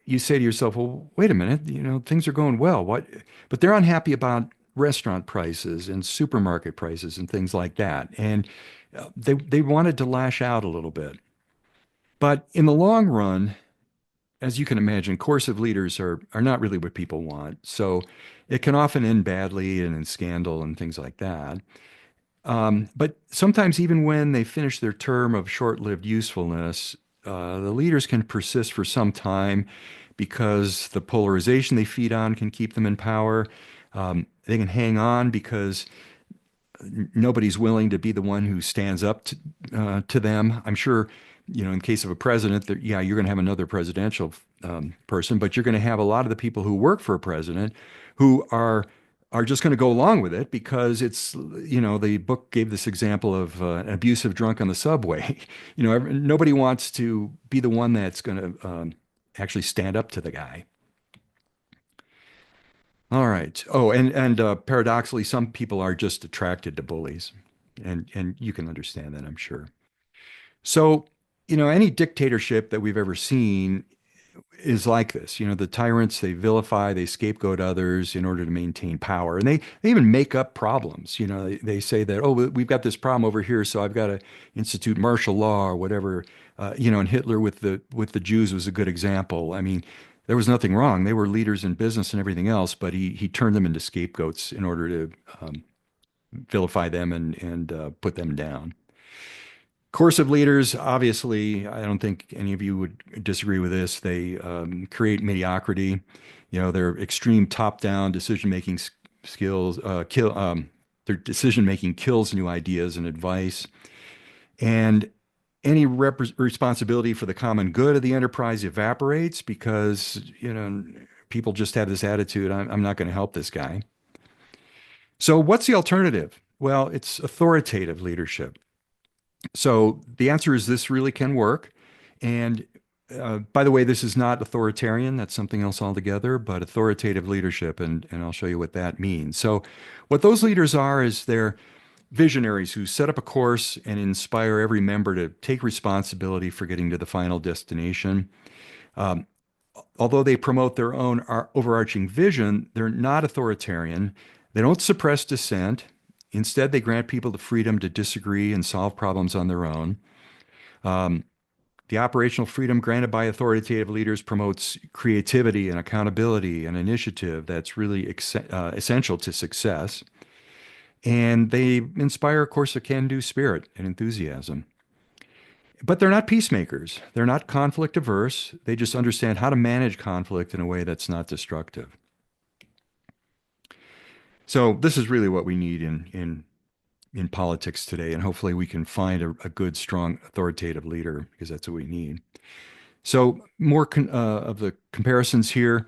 You say to yourself, well, wait a minute, things are going well. What? But they're unhappy about restaurant prices and supermarket prices and things like that. And they wanted to lash out a little bit. But in the long run, as you can imagine, coercive leaders are not really what people want. So it can often end badly and in scandal and things like that. But sometimes, even when they finish their term of short-lived usefulness, the leaders can persist for some time because the polarization they feed on can keep them in power. They can hang on because nobody's willing to be the one who stands up to them. I'm sure, in case of a president, that yeah, you're going to have another presidential person, but you're going to have a lot of the people who work for a president who are just going to go along with it because it's, the book gave this example of an abusive drunk on the subway. Nobody wants to be the one that's going to actually stand up to the guy. All right. Oh, and paradoxically, some people are just attracted to bullies, and you can understand that, I'm sure. So, any dictatorship that we've ever seen is like this. The tyrants, they vilify, they scapegoat others in order to maintain power, and they even make up problems. They say that, oh, we've got this problem over here, so I've got to institute martial law or whatever. And Hitler with the Jews was a good example. I mean, there was nothing wrong. They were leaders in business and everything else, but he turned them into scapegoats in order to vilify them and put them down. Coercive leaders, obviously, I don't think any of you would disagree with this. They create mediocrity. Their extreme top-down decision-making skills their decision-making kills new ideas and advice. And any responsibility for the common good of the enterprise evaporates because, people just have this attitude, I'm not going to help this guy. So what's the alternative? Well, it's authoritative leadership. So the answer is this really can work. And by the way, this is not authoritarian. That's something else altogether, but authoritative leadership. And I'll show you what that means. So what those leaders are is they're visionaries who set up a course and inspire every member to take responsibility for getting to the final destination. Although they promote their own overarching vision, they're not authoritarian. They don't suppress dissent. Instead, they grant people the freedom to disagree and solve problems on their own. The operational freedom granted by authoritative leaders promotes creativity and accountability and initiative that's really essential to success. And they inspire, of course, a can-do spirit and enthusiasm. But they're not peacemakers. They're not conflict averse. They just understand how to manage conflict in a way that's not destructive. So this is really what we need in politics today, and hopefully we can find a good, strong, authoritative leader, because that's what we need. So more of the comparisons here.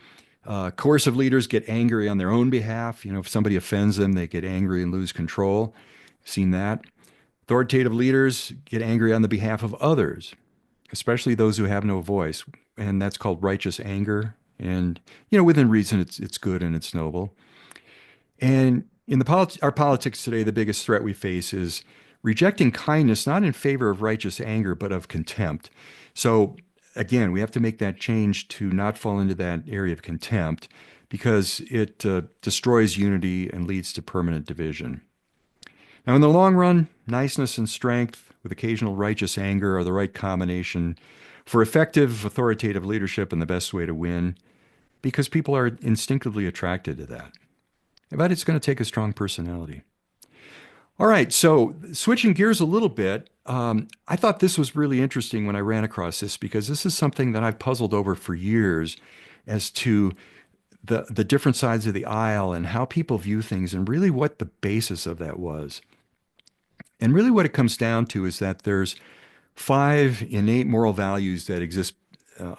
Coercive leaders get angry on their own behalf. If somebody offends them, they get angry and lose control. Seen that. Authoritative leaders get angry on the behalf of others, especially those who have no voice, and that's called righteous anger. And within reason, it's good and it's noble. And in our politics today, the biggest threat we face is rejecting kindness, not in favor of righteous anger, but of contempt. So again, we have to make that change to not fall into that area of contempt, because it destroys unity and leads to permanent division. Now, in the long run, niceness and strength with occasional righteous anger are the right combination for effective authoritative leadership and the best way to win, because people are instinctively attracted to that. But it's going to take a strong personality. All right, so switching gears a little bit, I thought this was really interesting when I ran across this, because this is something that I've puzzled over for years as to the different sides of the aisle and how people view things, and really what the basis of that was. And really what it comes down to is that there's 5 innate moral values that exist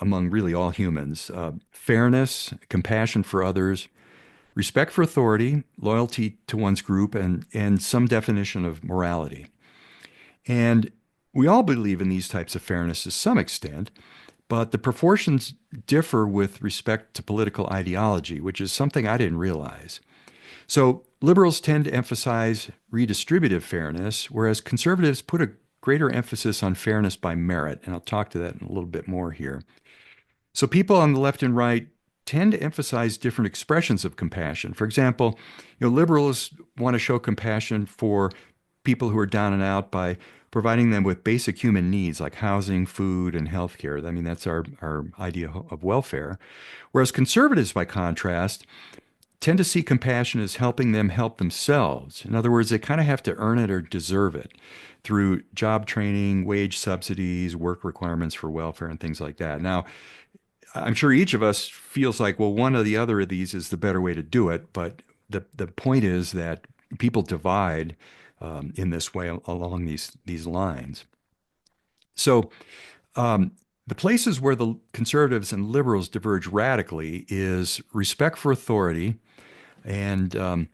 among really all humans: fairness, compassion for others, respect for authority, loyalty to one's group, and some definition of morality. And we all believe in these types of fairness to some extent, but the proportions differ with respect to political ideology, which is something I didn't realize. So liberals tend to emphasize redistributive fairness, whereas conservatives put a greater emphasis on fairness by merit. And I'll talk to that in a little bit more here. So people on the left and right tend to emphasize different expressions of compassion. For example, liberals want to show compassion for people who are down and out by providing them with basic human needs like housing, food, and healthcare. I mean, that's our idea of welfare. Whereas conservatives, by contrast, tend to see compassion as helping them help themselves. In other words, they kind of have to earn it or deserve it through job training, wage subsidies, work requirements for welfare, and things like that. Now, I'm sure each of us feels like, well, one or the other of these is the better way to do it. But the point is that people divide in this way along these lines. So the places where the conservatives and liberals diverge radically is respect for authority. And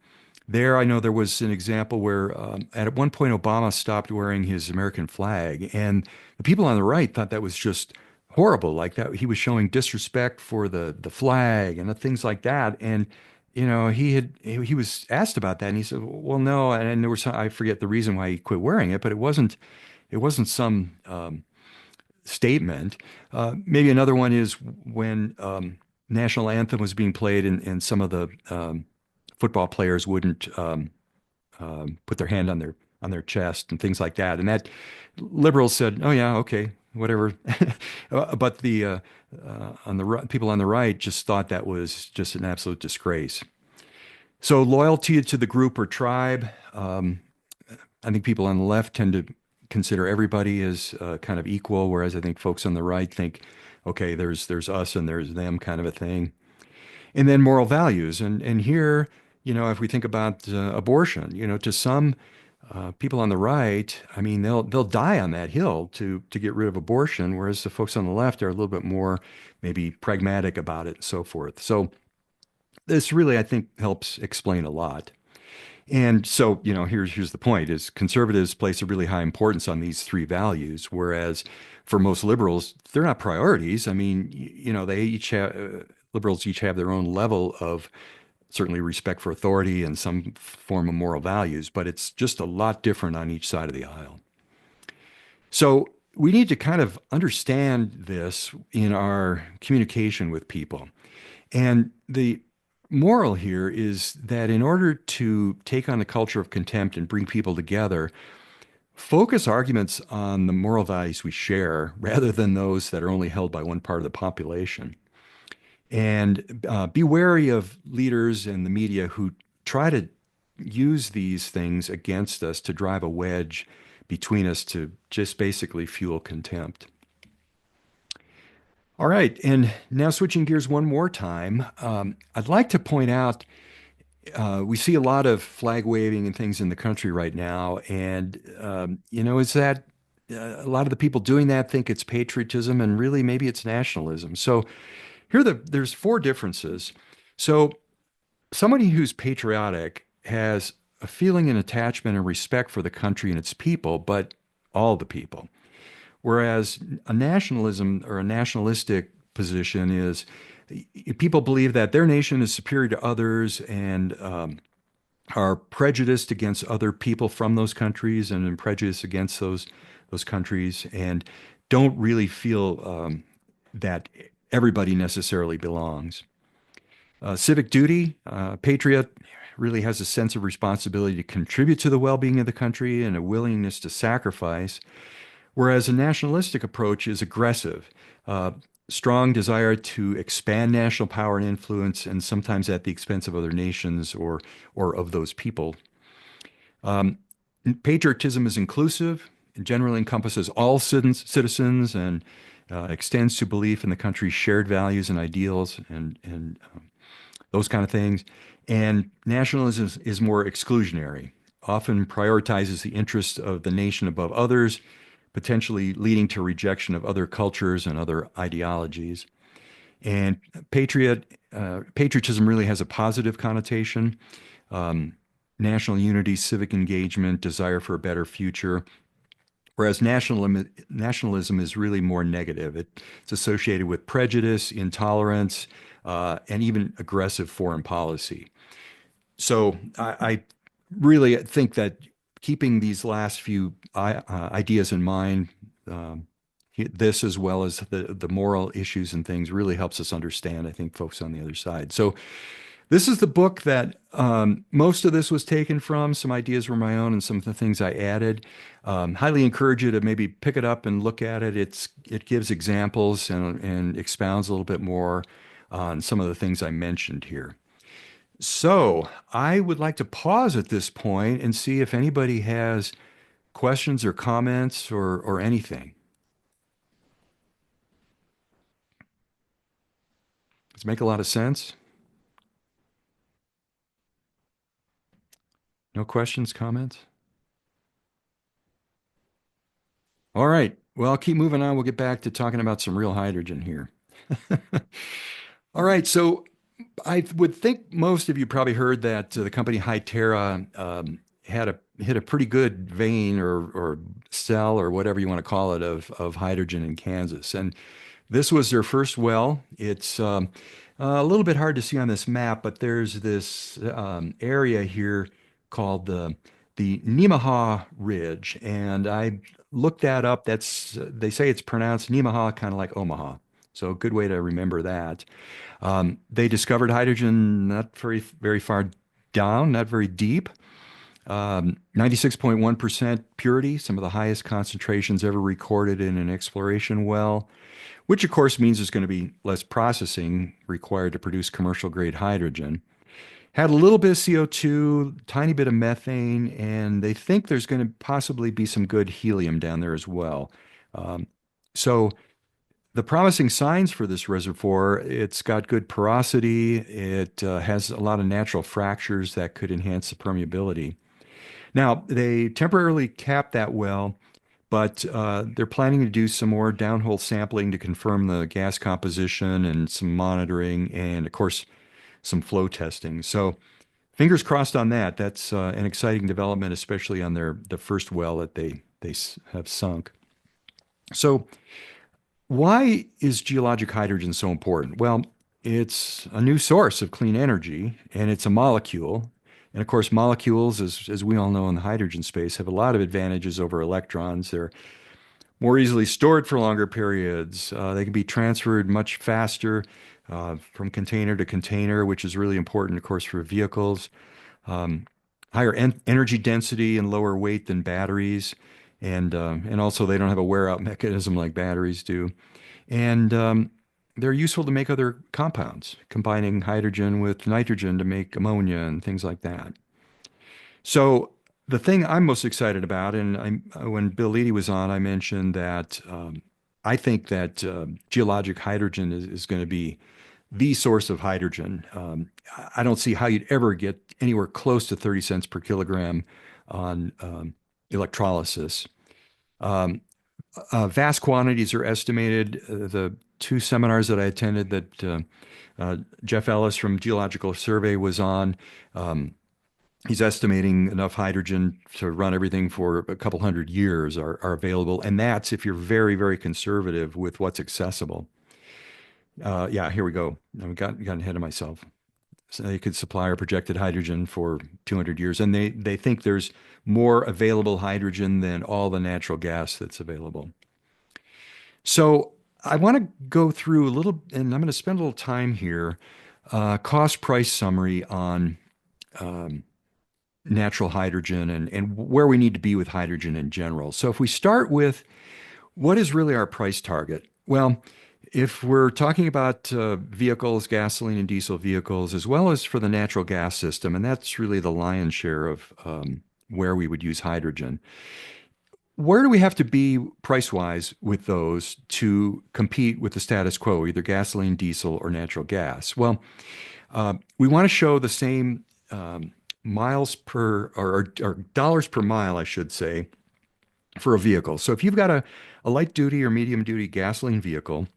there, I know there was an example where at one point Obama stopped wearing his American flag, and the people on the right thought that was just horrible, like that he was showing disrespect for the flag and things like that. And he was asked about that, and he said, well, no. And there was I forget the reason why he quit wearing it, but it wasn't some statement. Maybe another one is when national anthem was being played, and some of the football players wouldn't put their hand on their chest and things like that. And that liberals said, "Oh yeah, okay, whatever." But the people on the right just thought that was just an absolute disgrace. So loyalty to the group or tribe. I think people on the left tend to consider everybody as kind of equal, whereas I think folks on the right think, okay, there's us and there's them, kind of a thing. And then moral values, and here, if we think about abortion, to some people on the right, I mean, they'll die on that hill to get rid of abortion, whereas the folks on the left are a little bit more maybe pragmatic about it and so forth. So this really, I think, helps explain a lot. And so, here's the point: is conservatives place a really high importance on these 3 values, whereas for most liberals, they're not priorities. I mean, they each have liberals each have their own level of certainly respect for authority and some form of moral values, but it's just a lot different on each side of the aisle. So we need to kind of understand this in our communication with people. And the moral here is that in order to take on the culture of contempt and bring people together, focus arguments on the moral values we share rather than those that are only held by one part of the population. And be wary of leaders and the media who try to use these things against us to drive a wedge between us to just basically fuel contempt. All right, and now switching gears one more time, I'd like to point out we see a lot of flag waving and things in the country right now, and is that a lot of the people doing that think it's patriotism, and really maybe it's nationalism. So there's four differences. So somebody who's patriotic has a feeling and attachment and respect for the country and its people, but all the people. Whereas a nationalism or a nationalistic position is people believe that their nation is superior to others and are prejudiced against other people from those countries and prejudiced against those countries and don't really feel that everybody necessarily belongs. Civic duty, patriot really has a sense of responsibility to contribute to the well-being of the country and a willingness to sacrifice. Whereas a nationalistic approach is aggressive, strong desire to expand national power and influence, and sometimes at the expense of other nations or of those people. Patriotism is inclusive and generally encompasses all citizens and extends to belief in the country's shared values and ideals and those kind of things. And nationalism is more exclusionary, often prioritizes the interests of the nation above others, potentially leading to rejection of other cultures and other ideologies. And patriotism really has a positive connotation, national unity, civic engagement, desire for a better future. Whereas nationalism is really more negative. It's associated with prejudice, intolerance, and even aggressive foreign policy. So I really think that keeping these last few ideas in mind, this as well as the moral issues and things really helps us understand, I think, folks on the other side. So this is the book that most of this was taken from. Some ideas were my own and some of the things I added. Highly encourage you to maybe pick it up and look at it. It gives examples and expounds a little bit more on some of the things I mentioned here. So I would like to pause at this point and see if anybody has questions or comments or anything. Does it make a lot of sense? No questions, comments? All right. Well, I'll keep moving on. We'll get back to talking about some real hydrogen here. All right. So I would think most of you probably heard that the company Hytera hit a pretty good vein or cell or whatever you want to call it of hydrogen in Kansas. And this was their first well. It's a little bit hard to see on this map, but there's this area here called the Nemaha Ridge, and I looked that up. They say it's pronounced Nemaha, kind of like Omaha. So a good way to remember that. They discovered hydrogen not very far down, not very deep. 96.1% purity, some of the highest concentrations ever recorded in an exploration well, which of course means there's going to be less processing required to produce commercial grade hydrogen. Had a little bit of CO2, tiny bit of methane, and they think there's going to possibly be some good helium down there as well. So the promising signs for this reservoir, it's got good porosity. It has a lot of natural fractures that could enhance the permeability. Now, they temporarily capped that well, but they're planning to do some more downhole sampling to confirm the gas composition and some monitoring and, of course, some flow testing. So fingers crossed on that. That's an exciting development, especially on the first well that they have sunk. So why is geologic hydrogen so important? Well, it's a new source of clean energy, and it's a molecule. And of course, molecules, as we all know in the hydrogen space, have a lot of advantages over electrons. They're more easily stored for longer periods. They can be transferred much faster from container to container, which is really important, of course, for vehicles. Higher energy density and lower weight than batteries. and also they don't have a wear out mechanism like batteries do. And they're useful to make other compounds, combining hydrogen with nitrogen to make ammonia and things like that. So the thing I'm most excited about, and when Bill Leedy was on, I mentioned that I think that geologic hydrogen is going to be the source of hydrogen. I don't see how you'd ever get anywhere close to 30 cents per kilogram on electrolysis. Um, Vast quantities are estimated. The two seminars that I attended that Jeff Ellis from Geological Survey was on, he's estimating enough hydrogen to run everything for a couple hundred years are available. And that's if you're very, very conservative with what's accessible. Yeah, here we go. I got ahead of myself. So they could supply our projected hydrogen for 200 years. And they think there's more available hydrogen than all the natural gas that's available. So I want to go through a little, and I'm going to spend a little time here, cost price summary on natural hydrogen and where we need to be with hydrogen in general. So if we start with what is really our price target? Well, if we're talking about vehicles, gasoline and diesel vehicles, as well as for the natural gas system, and that's really the lion's share of where we would use hydrogen. Where do we have to be price-wise with those to compete with the status quo, either gasoline, diesel, or natural gas? Well, we want to show the same miles per or dollars per mile, I should say, for a vehicle. So if you've got a light duty or medium duty gasoline vehicle,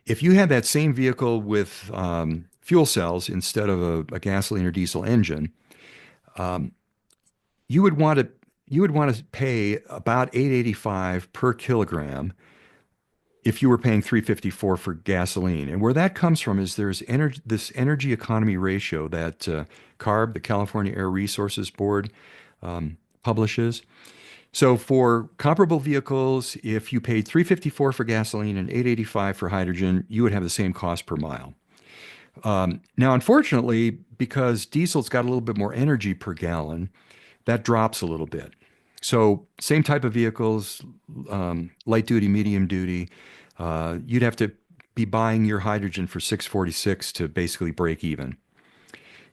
if you had that same vehicle with fuel cells instead of a gasoline or diesel engine, you would want to pay about $8.85 per kilogram if you were paying $3.54 for gasoline. And where that comes from is there's this energy economy ratio that CARB, the California Air Resources Board, publishes. So for comparable vehicles, if you paid $3.54 for gasoline and $8.85 for hydrogen, you would have the same cost per mile. Now, unfortunately, because diesel's got a little bit more energy per gallon, that drops a little bit. So same type of vehicles, light duty, medium duty, you'd have to be buying your hydrogen for $6.46 to basically break even.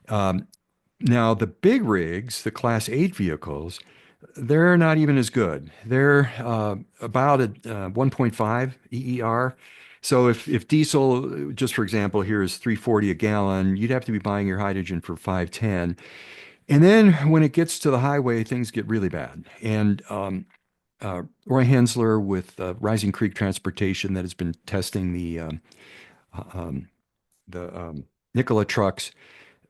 Now, the big rigs, the Class 8 vehicles, they're not even as good. They're about a 1.5 EER. So if diesel, just for example, here is $3.40 a gallon, you'd have to be buying your hydrogen for $5.10. And then when it gets to the highway, things get really bad. And Roy Hensler with Rising Creek Transportation that has been testing the Nikola trucks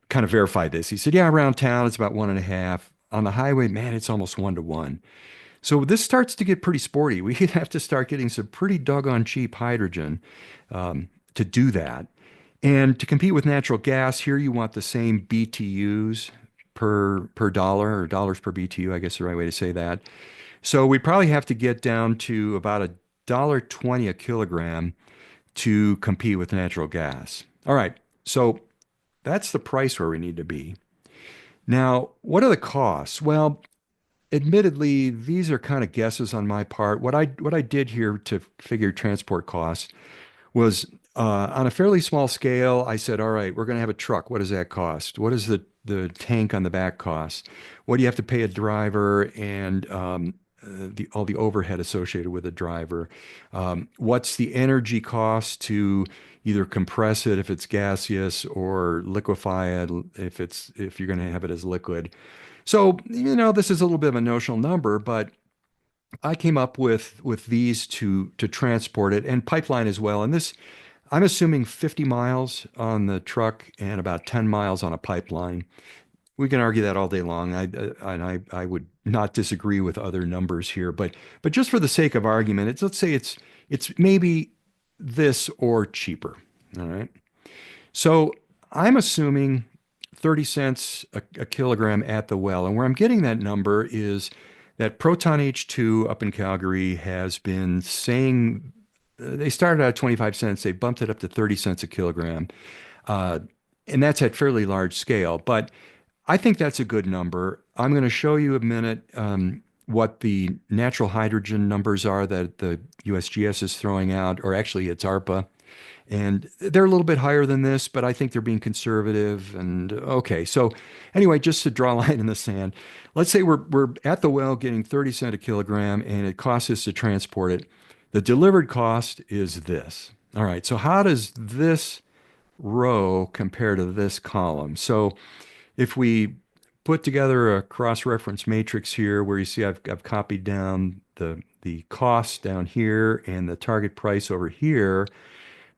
kind of verified this. He said, yeah, around town, it's about 1.5. On the highway, man, it's almost 1-to-1. So this starts to get pretty sporty. We have to start getting some pretty doggone cheap hydrogen to do that. And to compete with natural gas, here you want the same BTUs per dollar, or dollars per BTU, I guess the right way to say that. So we probably have to get down to about $1.20 a kilogram to compete with natural gas. All right, so that's the price where we need to be. Now, what are the costs? Well, admittedly, these are kind of guesses on my part. What I did here to figure transport costs was on a fairly small scale. I said, all right, we're going to have a truck. What does that cost? What does the tank on the back cost? What do you have to pay a driver and all the overhead associated with a driver? What's the energy cost to either compress it if it's gaseous or liquefy it if you're going to have it as liquid? So, this is a little bit of a notional number, but I came up with these to transport it, and pipeline as well. And this, I'm assuming 50 miles on the truck and about 10 miles on a pipeline. We can argue that all day long. I would not disagree with other numbers here, but just for the sake of argument, let's say it's maybe this or cheaper. All right. So I'm assuming 30 cents a kilogram at the well. And where I'm getting that number is that Proton H2 up in Calgary has been saying they started out at 25 cents. They bumped it up to 30 cents a kilogram. And that's at fairly large scale. But I think that's a good number. I'm going to show you a minute what the natural hydrogen numbers are that the USGS is throwing out, or actually it's ARPA. And they're a little bit higher than this, but I think they're being conservative. And okay, so anyway, just to draw a line in the sand, let's say we're at the well getting 30 cents a kilogram, and it costs us to transport it. The delivered cost is this. All right, so how does this row compare to this column? So if we put together a cross-reference matrix here, where you see I've copied down the cost down here and the target price over here.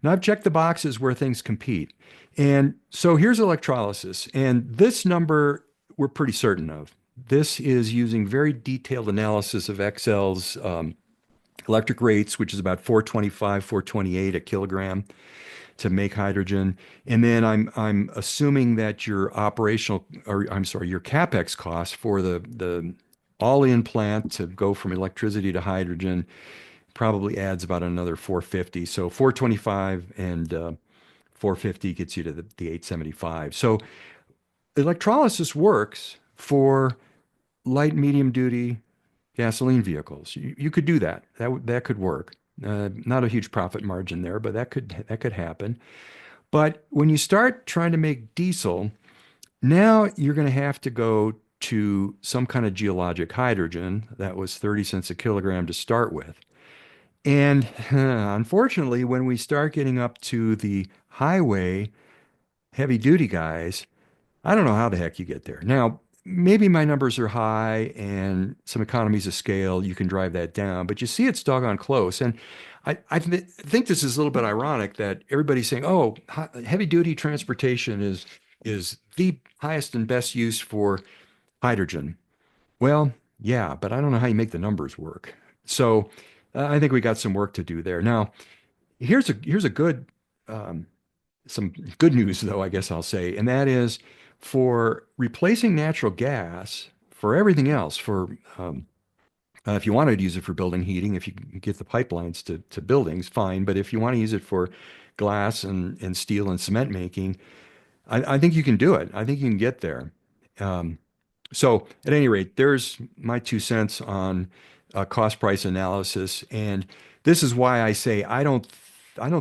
Now I've checked the boxes where things compete. And so here's electrolysis. And this number we're pretty certain of. This is using very detailed analysis of XL's electric rates, which is about 425, 428 a kilogram to make hydrogen. And then I'm assuming that your operational, or I'm sorry, your CapEx cost for the all-in plant to go from electricity to hydrogen probably adds about another 450. So 425 and 450 gets you to the 875. So electrolysis works for light, medium duty gasoline vehicles. You could do that. That could work. Not a huge profit margin there, but that could happen. But when you start trying to make diesel, now you're going to have to go to some kind of geologic hydrogen that was 30 cents a kilogram to start with. And unfortunately, when we start getting up to the highway heavy duty guys, I don't know how the heck you get there. Now, maybe my numbers are high and some economies of scale, you can drive that down, but you see it's doggone close. And I think this is a little bit ironic that everybody's saying, oh, heavy duty transportation is the highest and best use for hydrogen. Well, yeah, but I don't know how you make the numbers work. So I think we got some work to do there. Now, here's a good some good news though, I guess I'll say, and that is for replacing natural gas for everything else. For if you wanted to use it for building heating, if you can get the pipelines to buildings, fine. But if you want to use it for glass and steel and cement making, I think you can do it. I think you can get there. Um, so at any rate, there's my 2 cents on cost price analysis, and this is why I say I don't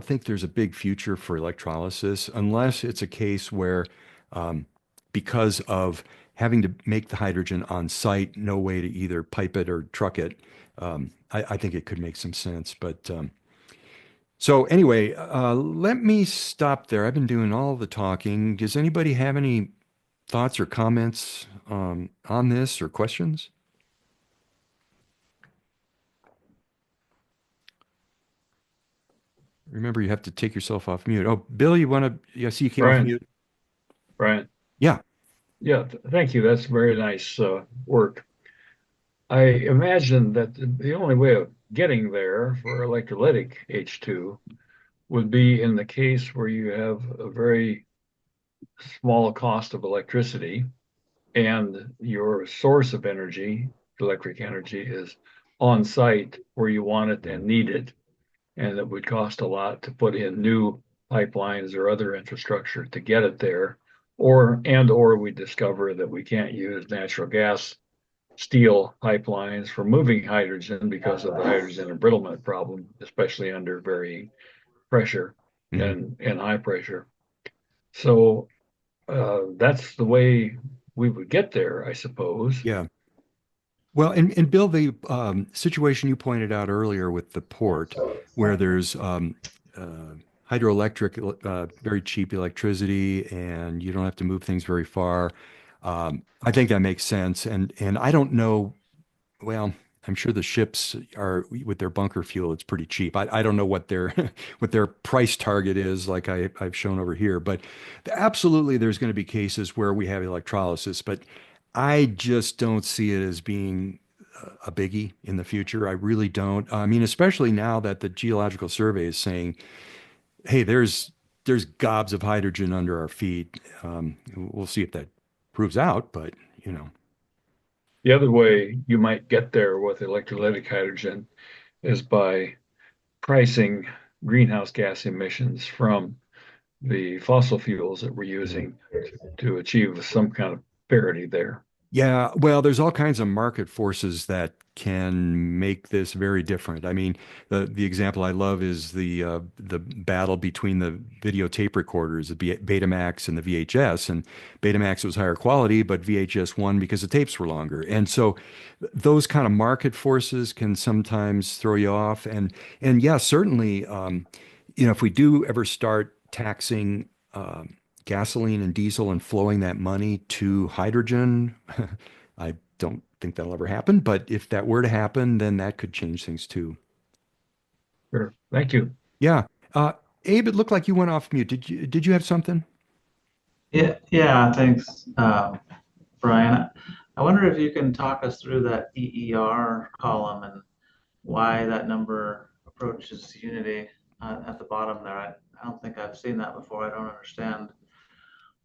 think there's a big future for electrolysis unless it's a case where um, because of having to make the hydrogen on site, no way to either pipe it or truck it. I think it could make some sense, but so anyway, let me stop there. I've been doing all the talking. Does anybody have any thoughts or comments on this or questions? Remember, you have to take yourself off mute. Oh, Bill, you want to? Yeah, I see you came off Brian, mute. Brian. Yeah. Yeah, thank you. That's very nice work. I imagine that the only way of getting there for electrolytic H2 would be in the case where you have a very small cost of electricity and your source of energy, electric energy, is on site where you want it and need it. And it would cost a lot to put in new pipelines or other infrastructure to get it there. Or we discover that we can't use natural gas steel pipelines for moving hydrogen because of the hydrogen embrittlement problem, especially under varying pressure Mhm. and high pressure. So that's the way we would get there, I suppose. Yeah. Well, and Bill, the situation you pointed out earlier with the port, where there's hydroelectric, very cheap electricity, and you don't have to move things very far. I think that makes sense. And I don't know. Well, I'm sure the ships are with their bunker fuel. It's pretty cheap. I don't know what their what their price target is, like I've shown over here. But absolutely, there's going to be cases where we have electrolysis, but I just don't see it as being a biggie in the future. I really don't. I mean, especially now that the Geological Survey is saying, "Hey, there's gobs of hydrogen under our feet." We'll see if that proves out, but you know, The other way you might get there with electrolytic hydrogen is by pricing greenhouse gas emissions from the fossil fuels that we're Mhm. using to achieve some kind of parity there. Yeah, well, there's all kinds of market forces that can make this very different. I mean, the example I love is the battle between the videotape recorders, the Betamax and the VHS. And Betamax was higher quality, but VHS won because the tapes were longer. And so those kind of market forces can sometimes throw you off. And yeah, certainly, if we do ever start taxing gasoline and diesel and flowing that money to hydrogen, I don't think that'll ever happen. But if that were to happen, then that could change things too. Sure. Thank you. Yeah. Uh, Abe, it looked like you went off mute. Did you have something? Yeah, thanks, Brian. I wonder if you can talk us through that EER column and why that number approaches unity at the bottom there. I don't think I've seen that before. I don't understand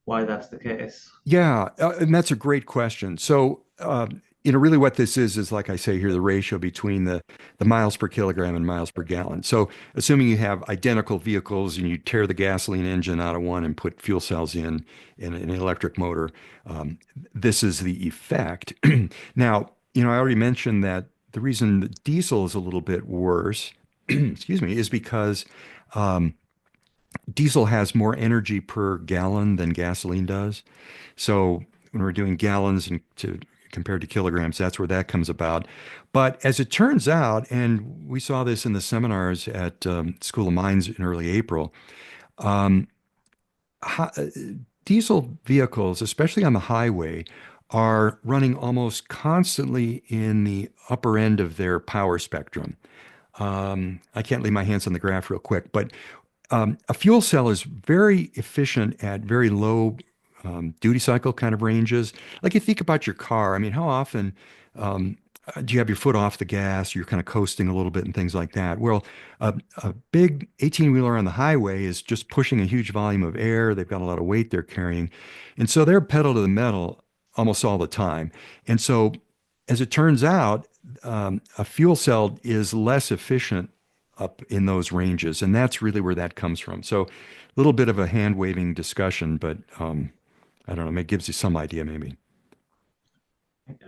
why that's the case. Yeah, and that's a great question. So, really what this is like I say here, the ratio between the miles per kilogram and miles per gallon. So, assuming you have identical vehicles and you tear the gasoline engine out of one and put fuel cells in an electric motor, um, this is the effect. Now, I already mentioned that the reason that diesel is a little bit worse, excuse me, is because um, diesel has more energy per gallon than gasoline does. So when we're doing gallons and compared to kilograms, that's where that comes about. But as it turns out, and we saw this in the seminars at School of Mines in early April, um, hi- diesel vehicles, especially on the highway, are running almost constantly in the upper end of their power spectrum. I can't lay my hands on the graph real quick, but a fuel cell is very efficient at very low duty cycle kind of ranges. Like you think about your car, I mean, how often um, do you have your foot off the gas? You're kind of coasting a little bit and things like that. Well, a big 18-wheeler on the highway is just pushing a huge volume of air. They've got a lot of weight they're carrying. And so they're pedal to the metal almost all the time. And so, as it turns out, a fuel cell is less efficient up in those ranges. And that's really where that comes from. So, a little bit of a hand waving discussion, but I don't know, it gives you some idea maybe.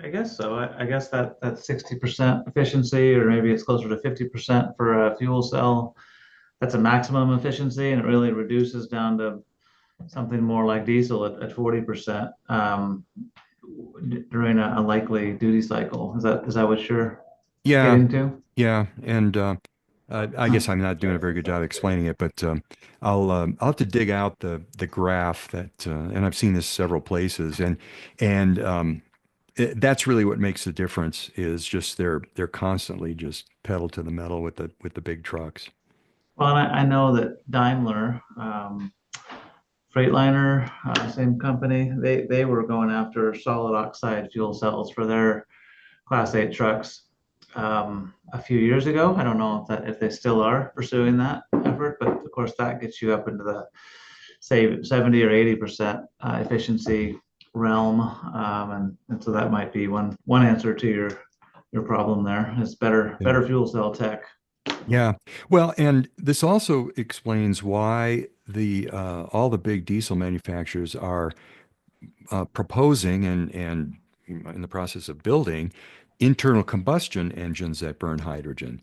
I guess so. I guess that 60% efficiency, or maybe it's closer to 50% for a fuel cell, that's a maximum efficiency, and it really reduces down to something more like diesel at 40% during a likely duty cycle. Is that what you're Yeah, getting to? yeah. And I guess I'm not doing a very good job explaining it, but I'll have to dig out the graph that, and I've seen this several places, and that's really what makes the difference is just they're constantly just pedal to the metal with the big trucks. Well, I know that Daimler, Freightliner, same company, they were going after solid oxide fuel cells for their Class 8 trucks a few years ago. I don't know if they still are pursuing that effort, but of course that gets you up into the say 70 or 80% efficiency realm, and so that might be one answer to your problem there is better fuel cell tech. Yeah. Well, and this also explains why the all the big diesel manufacturers are proposing and in the process of building internal combustion engines that burn hydrogen.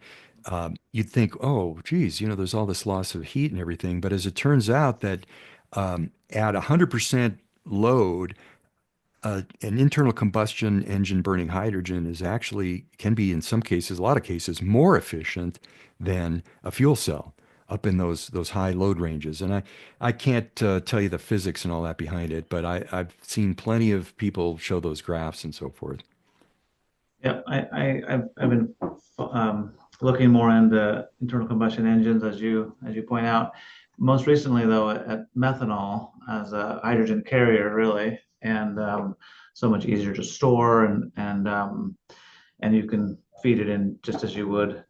You'd think, oh, geez, there's all this loss of heat and everything, but as it turns out that at 100% load, an internal combustion engine burning hydrogen is actually can be in some cases, a lot of cases, more efficient than a fuel cell up in those high load ranges. And I can't tell you the physics and all that behind it, but I've seen plenty of people show those graphs and so forth. Yeah, I've been looking more into internal combustion engines as you point out. Most recently, though, at methanol as a hydrogen carrier, really, and so much easier to store, and you can feed it in just as you would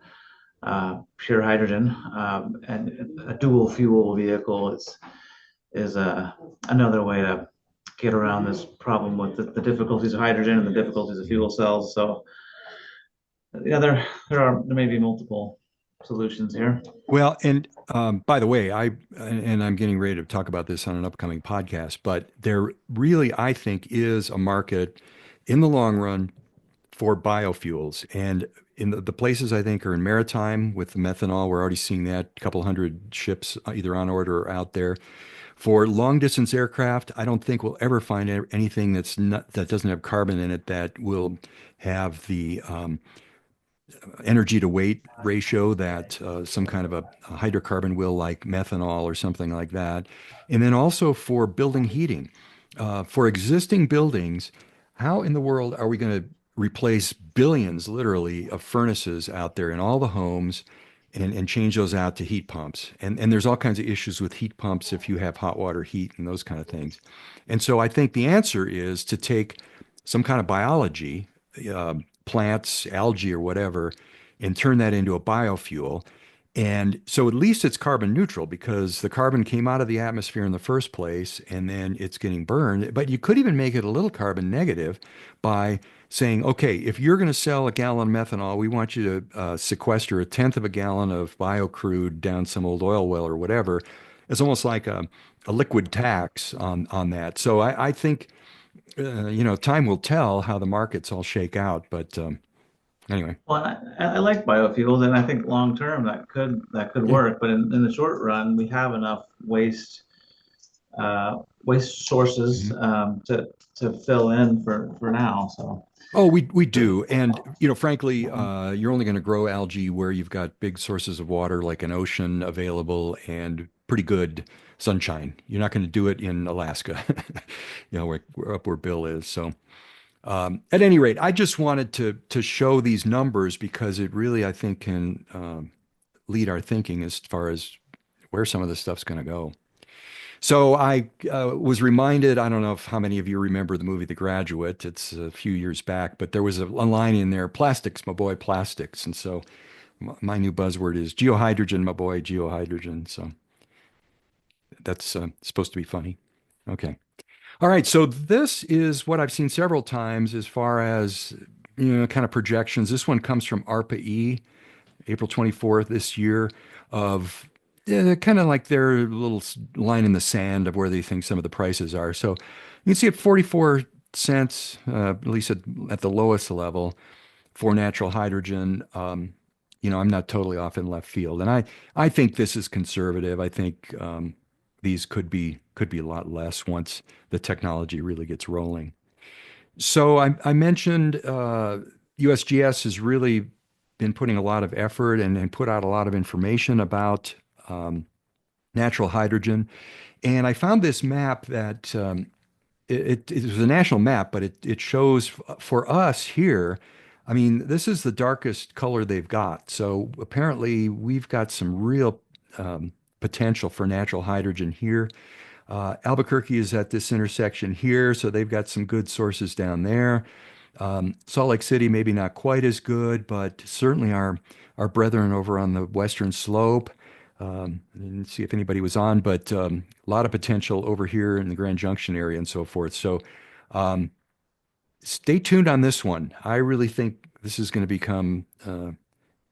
pure hydrogen. And a dual fuel vehicle is another way to get around this problem with the difficulties of hydrogen and the difficulties of fuel cells. So yeah, there may be multiple solutions here. Well, and by the way, I'm getting ready to talk about this on an upcoming podcast, but there really, I think, is a market in the long run for biofuels. And in the places I think are in maritime with the methanol, we're already seeing that a couple hundred ships either on order or out there. For long distance aircraft, I don't think we'll ever find anything that doesn't have carbon in it that will have the energy to weight ratio that some kind of a hydrocarbon will, like methanol or something like that. And then also for building heating. For existing buildings, how in the world are we going to replace billions, literally, of furnaces out there in all the homes and change those out to heat pumps? And there's all kinds of issues with heat pumps if you have hot water heat and those kind of things. And so I think the answer is to take some kind of biology, uh, plants, algae, or whatever, and turn that into a biofuel. And so at least it's carbon neutral because the carbon came out of the atmosphere in the first place and then it's getting burned. But you could even make it a little carbon negative by saying, okay, if you're going to sell a gallon of methanol, we want you to sequester a tenth of a gallon of biocrude down some old oil well or whatever. It's almost like a liquid tax on that. So I think, time will tell how the markets all shake out. But anyway, Well, I like biofuels, and I think long term that could yeah. work. But in the short run, we have enough waste sources Mhm. to fill in for now. So Oh, we do. And, frankly, you're only going to grow algae where you've got big sources of water like an ocean available and pretty good sunshine. You're not going to do it in Alaska, where up where Bill is. So, at any rate, I just wanted to show these numbers because it really, I think, can lead our thinking as far as where some of this stuff's going to go. So I was reminded, I don't know how many of you remember the movie The Graduate. It's a few years back, but there was a line in there, plastics, my boy, plastics. And so my new buzzword is geohydrogen, my boy, geohydrogen. So that's supposed to be funny. Okay. All right. So this is what I've seen several times as far as, kind of projections. This one comes from ARPA-E, April 24th this year, of kind of like their little line in the sand of where they think some of the prices are. So you can see at 44 cents, at least at the lowest level for natural hydrogen. I'm not totally off in left field, and I think this is conservative. I think these could be a lot less once the technology really gets rolling. So I mentioned USGS has really been putting a lot of effort and put out a lot of information about um, natural hydrogen. And I found this map that it was a national map, but it shows for us here. I mean, this is the darkest color they've got. So apparently, we've got some real potential for natural hydrogen here. Albuquerque is at this intersection here, so they've got some good sources down there. Salt Lake City, maybe not quite as good, but certainly our brethren over on the western slope. I didn't see if anybody was on, but a lot of potential over here in the Grand Junction area and so forth. So um, stay tuned on this one. I really think this is going to become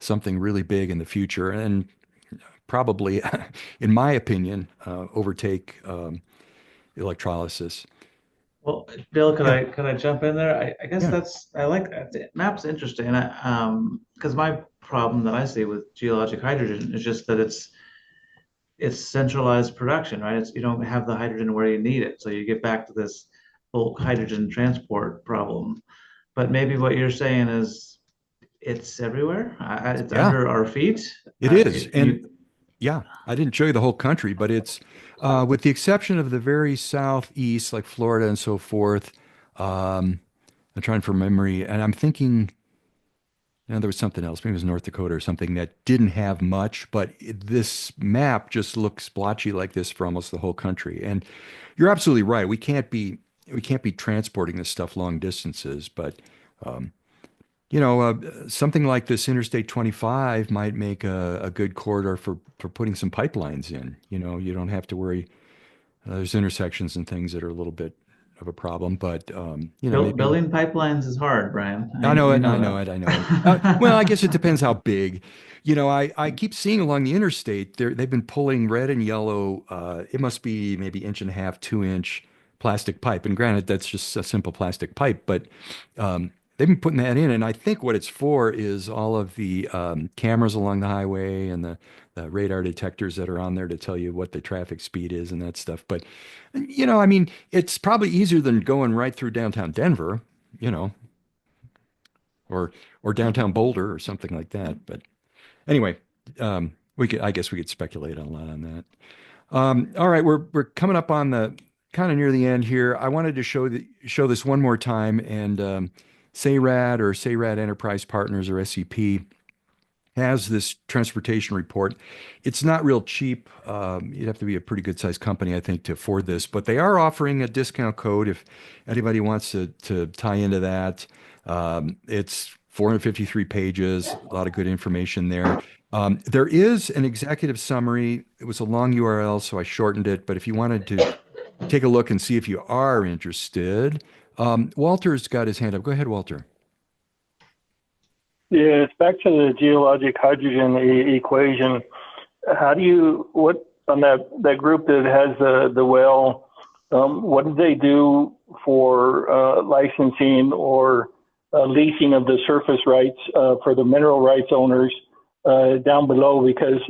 something really big in the future and probably, in my opinion, overtake electrolysis. well, Bill, could Yeah, I jump in there? I guess yeah, I like that. The map's interesting, and because my problem that I see with geologic hydrogen is just that it's centralized production, right? You don't have the hydrogen where you need it, so you get back to this bulk hydrogen transport problem. But maybe what you're saying is it's everywhere. It's yeah, under our feet. it is. It, And you yeah, I didn't show you the whole country, but it's with the exception of the very southeast, like Florida and so forth. Um, I'm trying from memory, and I'm thinking, there was something else. Maybe it was North Dakota or something that didn't have much, but this map just looks blotchy like this for almost the whole country. And you're absolutely right. We can't be transporting this stuff long distances, but um, something like this Interstate 25 might make a good corridor for putting some pipelines in. You don't have to worry. There's intersections and things that are a little bit of a problem, but maybe. building pipelines is hard, Brian. I know You it. I know know that. it. I know it. Well, I guess it depends how big. I keep seeing along the interstate they've been pulling red and yellow. It must be maybe inch and a half, 2 inch plastic pipe. And granted, that's just a simple plastic pipe, but they've been putting that in. And I think what it's for is all of the cameras along the highway and the radar detectors that are on there to tell you what the traffic speed is and that stuff. But, I mean, it's probably easier than going right through downtown Denver, you know, or downtown Boulder or something like that. But anyway, I guess we could speculate a lot on that. All right, we're coming up on the kind of near the end here. I wanted to show this one more time, and SARAD or SARAD Enterprise Partners or SEP has this transportation report. It's not real cheap. You'd have to be a pretty good sized company, I think, to afford this, but they are offering a discount code if anybody wants to tie into that. It's 453 pages, a lot of good information there. There is an executive summary. It was a long URL, so I shortened it. But if you wanted to take a look and see if you are interested, Walter's got his hand up. Go ahead, Walter. Yeah, it's back to the geologic hydrogen equation. What on that group that has the well, what do they do for licensing or leasing of the surface rights for the mineral rights owners down below? Because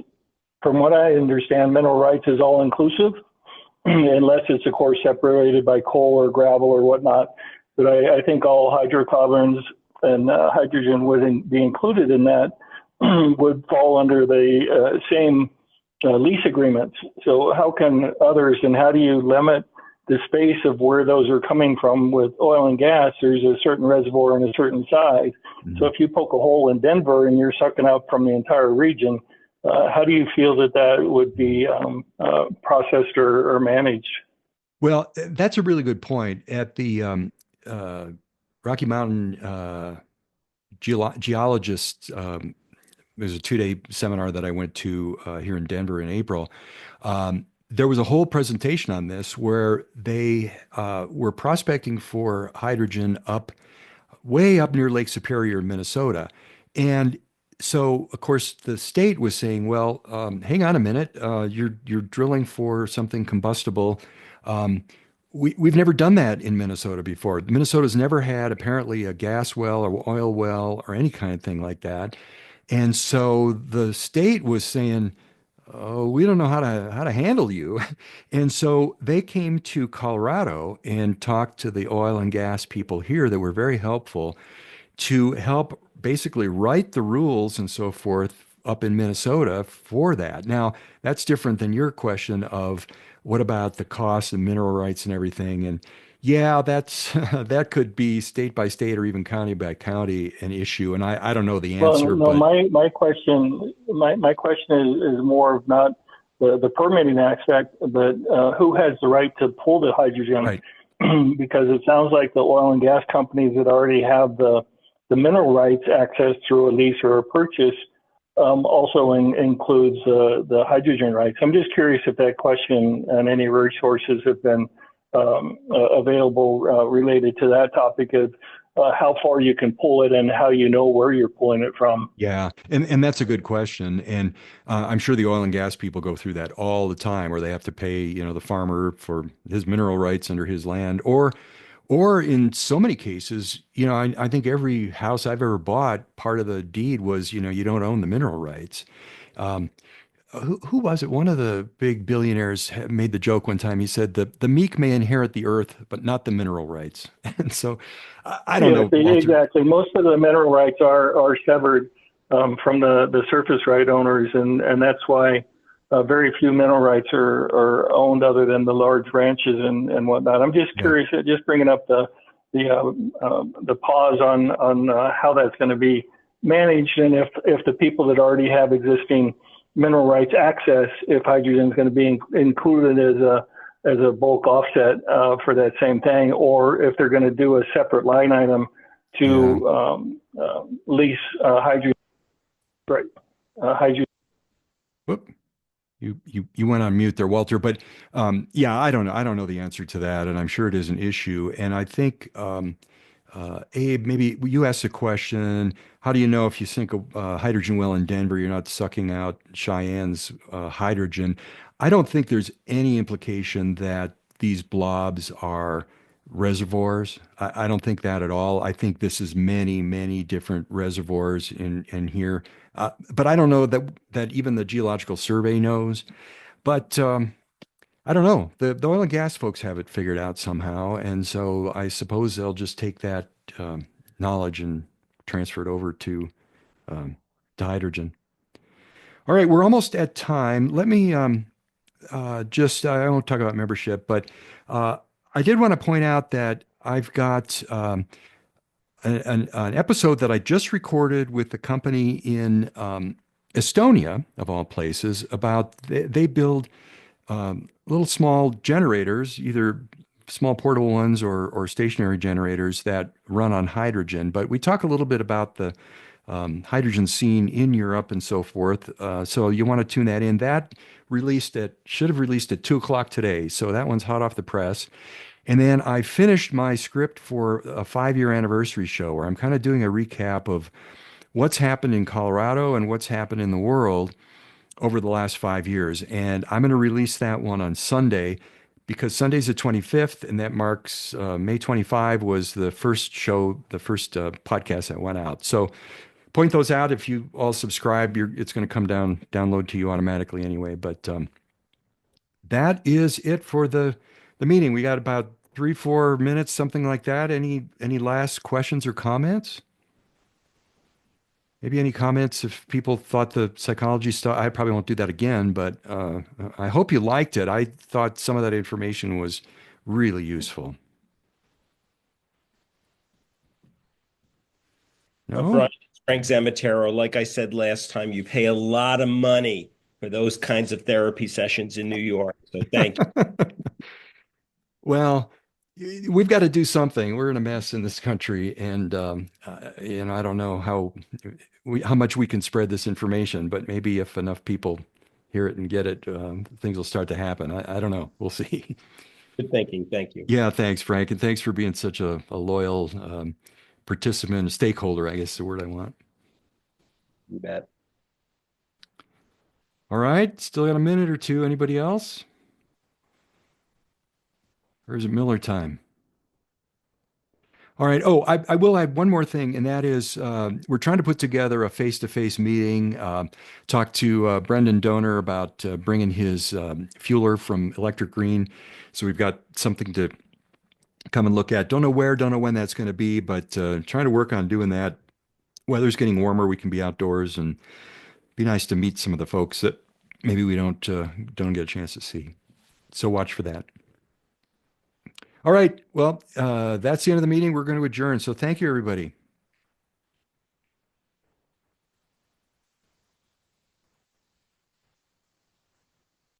from what I understand, mineral rights is all inclusive, unless it's of course separated by coal or gravel or whatnot. But I think all hydrocarbons and hydrogen would be included in that, would fall under the same lease agreements. So how can others, and how do you limit the space of where those are coming from? With oil and gas, there's a certain reservoir and a certain size. So if you poke a hole in Denver and you're sucking out from the entire region, how do you feel that would be processed or managed? Well, that's a really good point. At the Rocky Mountain geologists, there's a 2-day seminar that I went to here in Denver in April. There was a whole presentation on this where they were prospecting for hydrogen way up near Lake Superior, Minnesota. And so, of course, the state was saying, well, hang on a minute, you're drilling for something combustible. We've never done that in Minnesota before. Minnesota's never had apparently a gas well or oil well or any kind of thing like that. And so the state was saying, oh, we don't know how to handle you. And so they came to Colorado and talked to the oil and gas people here that were very helpful to help basically write the rules and so forth up in Minnesota for that. Now, that's different than your question of what about the cost of mineral rights and everything. And yeah, that's that could be state by state or even county by county an issue. And I don't know the answer, Well, no, but my question is more of not the permitting aspect, but who has the right to pull the hydrogen? right. Because it sounds like the oil and gas companies that already have the mineral rights access through a lease or a purchase also includes the hydrogen rights. I'm just curious if that question and any resources have been available related to that topic of how far you can pull it and how you know where you're pulling it from. Yeah, and that's a good question, and I'm sure the oil and gas people go through that all the time, where they have to pay, the farmer for his mineral rights under his land, or in so many cases, I think every house I've ever bought, part of the deed was, you don't own the mineral rights. Um, who was it? One of the big billionaires made the joke one time. He said the meek may inherit the earth, but not the mineral rights. And so I don't know, Walter. Exactly. Most of the mineral rights are severed from the surface right owners, and that's why very few mineral rights are owned other than the large ranches and whatnot. I'm just curious, just bringing up the pause on how that's going to be managed, and if the people that already have existing mineral rights access, if hydrogen is going to be included as a bulk offset for that same thing, or if they're going to do a separate line item to lease hydrogen. Right, hydrogen. Whoop. You went on mute there, Walter. But yeah, I don't know. I don't know the answer to that, and I'm sure it is an issue. And I think Abe, maybe you asked a question. How do you know if you sink a hydrogen well in Denver, you're not sucking out Cheyenne's hydrogen? I don't think there's any implication that these blobs are reservoirs. I don't think that at all. I think this is many, many different reservoirs in here. But I don't know that even the Geological Survey knows. But I don't know. The oil and gas folks have it figured out somehow, and so I suppose they'll just take that knowledge and transfer it over um, to hydrogen. All right, we're almost at time. Let me I won't talk about membership, but I did want to point out that I've got an episode that I just recorded with the company in Estonia, of all places, about they build little small generators, either small portable ones or stationary generators that run on hydrogen. But we talk a little bit about the hydrogen scene in Europe and so forth. So you want to tune that in. That should have released at 2 o'clock today. So that one's hot off the press. And then I finished my script for a 5-year anniversary show where I'm kind of doing a recap of what's happened in Colorado and what's happened in the world over the last 5 years. And I'm going to release that one on Sunday because Sunday's the 25th, and that marks May 25 was the first show, the first podcast that went out. So point those out. If you all subscribe, it's going to come download to you automatically anyway. But that is it for the meeting. We got about 3-4 minutes, something like that. Any last questions or comments? Maybe any comments if people thought the psychology stuff, I probably won't do that again, but I hope you liked it. I thought some of that information was really useful. No? Brian, it's Frank Zamatero. Like I said last time, you pay a lot of money for those kinds of therapy sessions in New York. So thank you. Well, we've got to do something. We're in a mess in this country, and I don't know how much we can spread this information, but maybe if enough people hear it and get it, things will start to happen. I don't know. We'll see. Good thinking. Thank you. Yeah, thanks, Frank, and thanks for being such a loyal participant, a stakeholder, I guess is the word I want. You bet. All right, still got a minute or two. Anybody else? Or is it Miller time? All right. Oh, I will add one more thing, and that is we're trying to put together a face-to-face meeting. Talk to Brendan Donor about bringing his fueler from Electric Green. So we've got something to come and look at. Don't know where, don't know when that's going to be, but trying to work on doing that. Weather's getting warmer. We can be outdoors, and be nice to meet some of the folks that maybe we don't get a chance to see. So watch for that. All right. Well, that's the end of the meeting. We're going to adjourn. So thank you, everybody.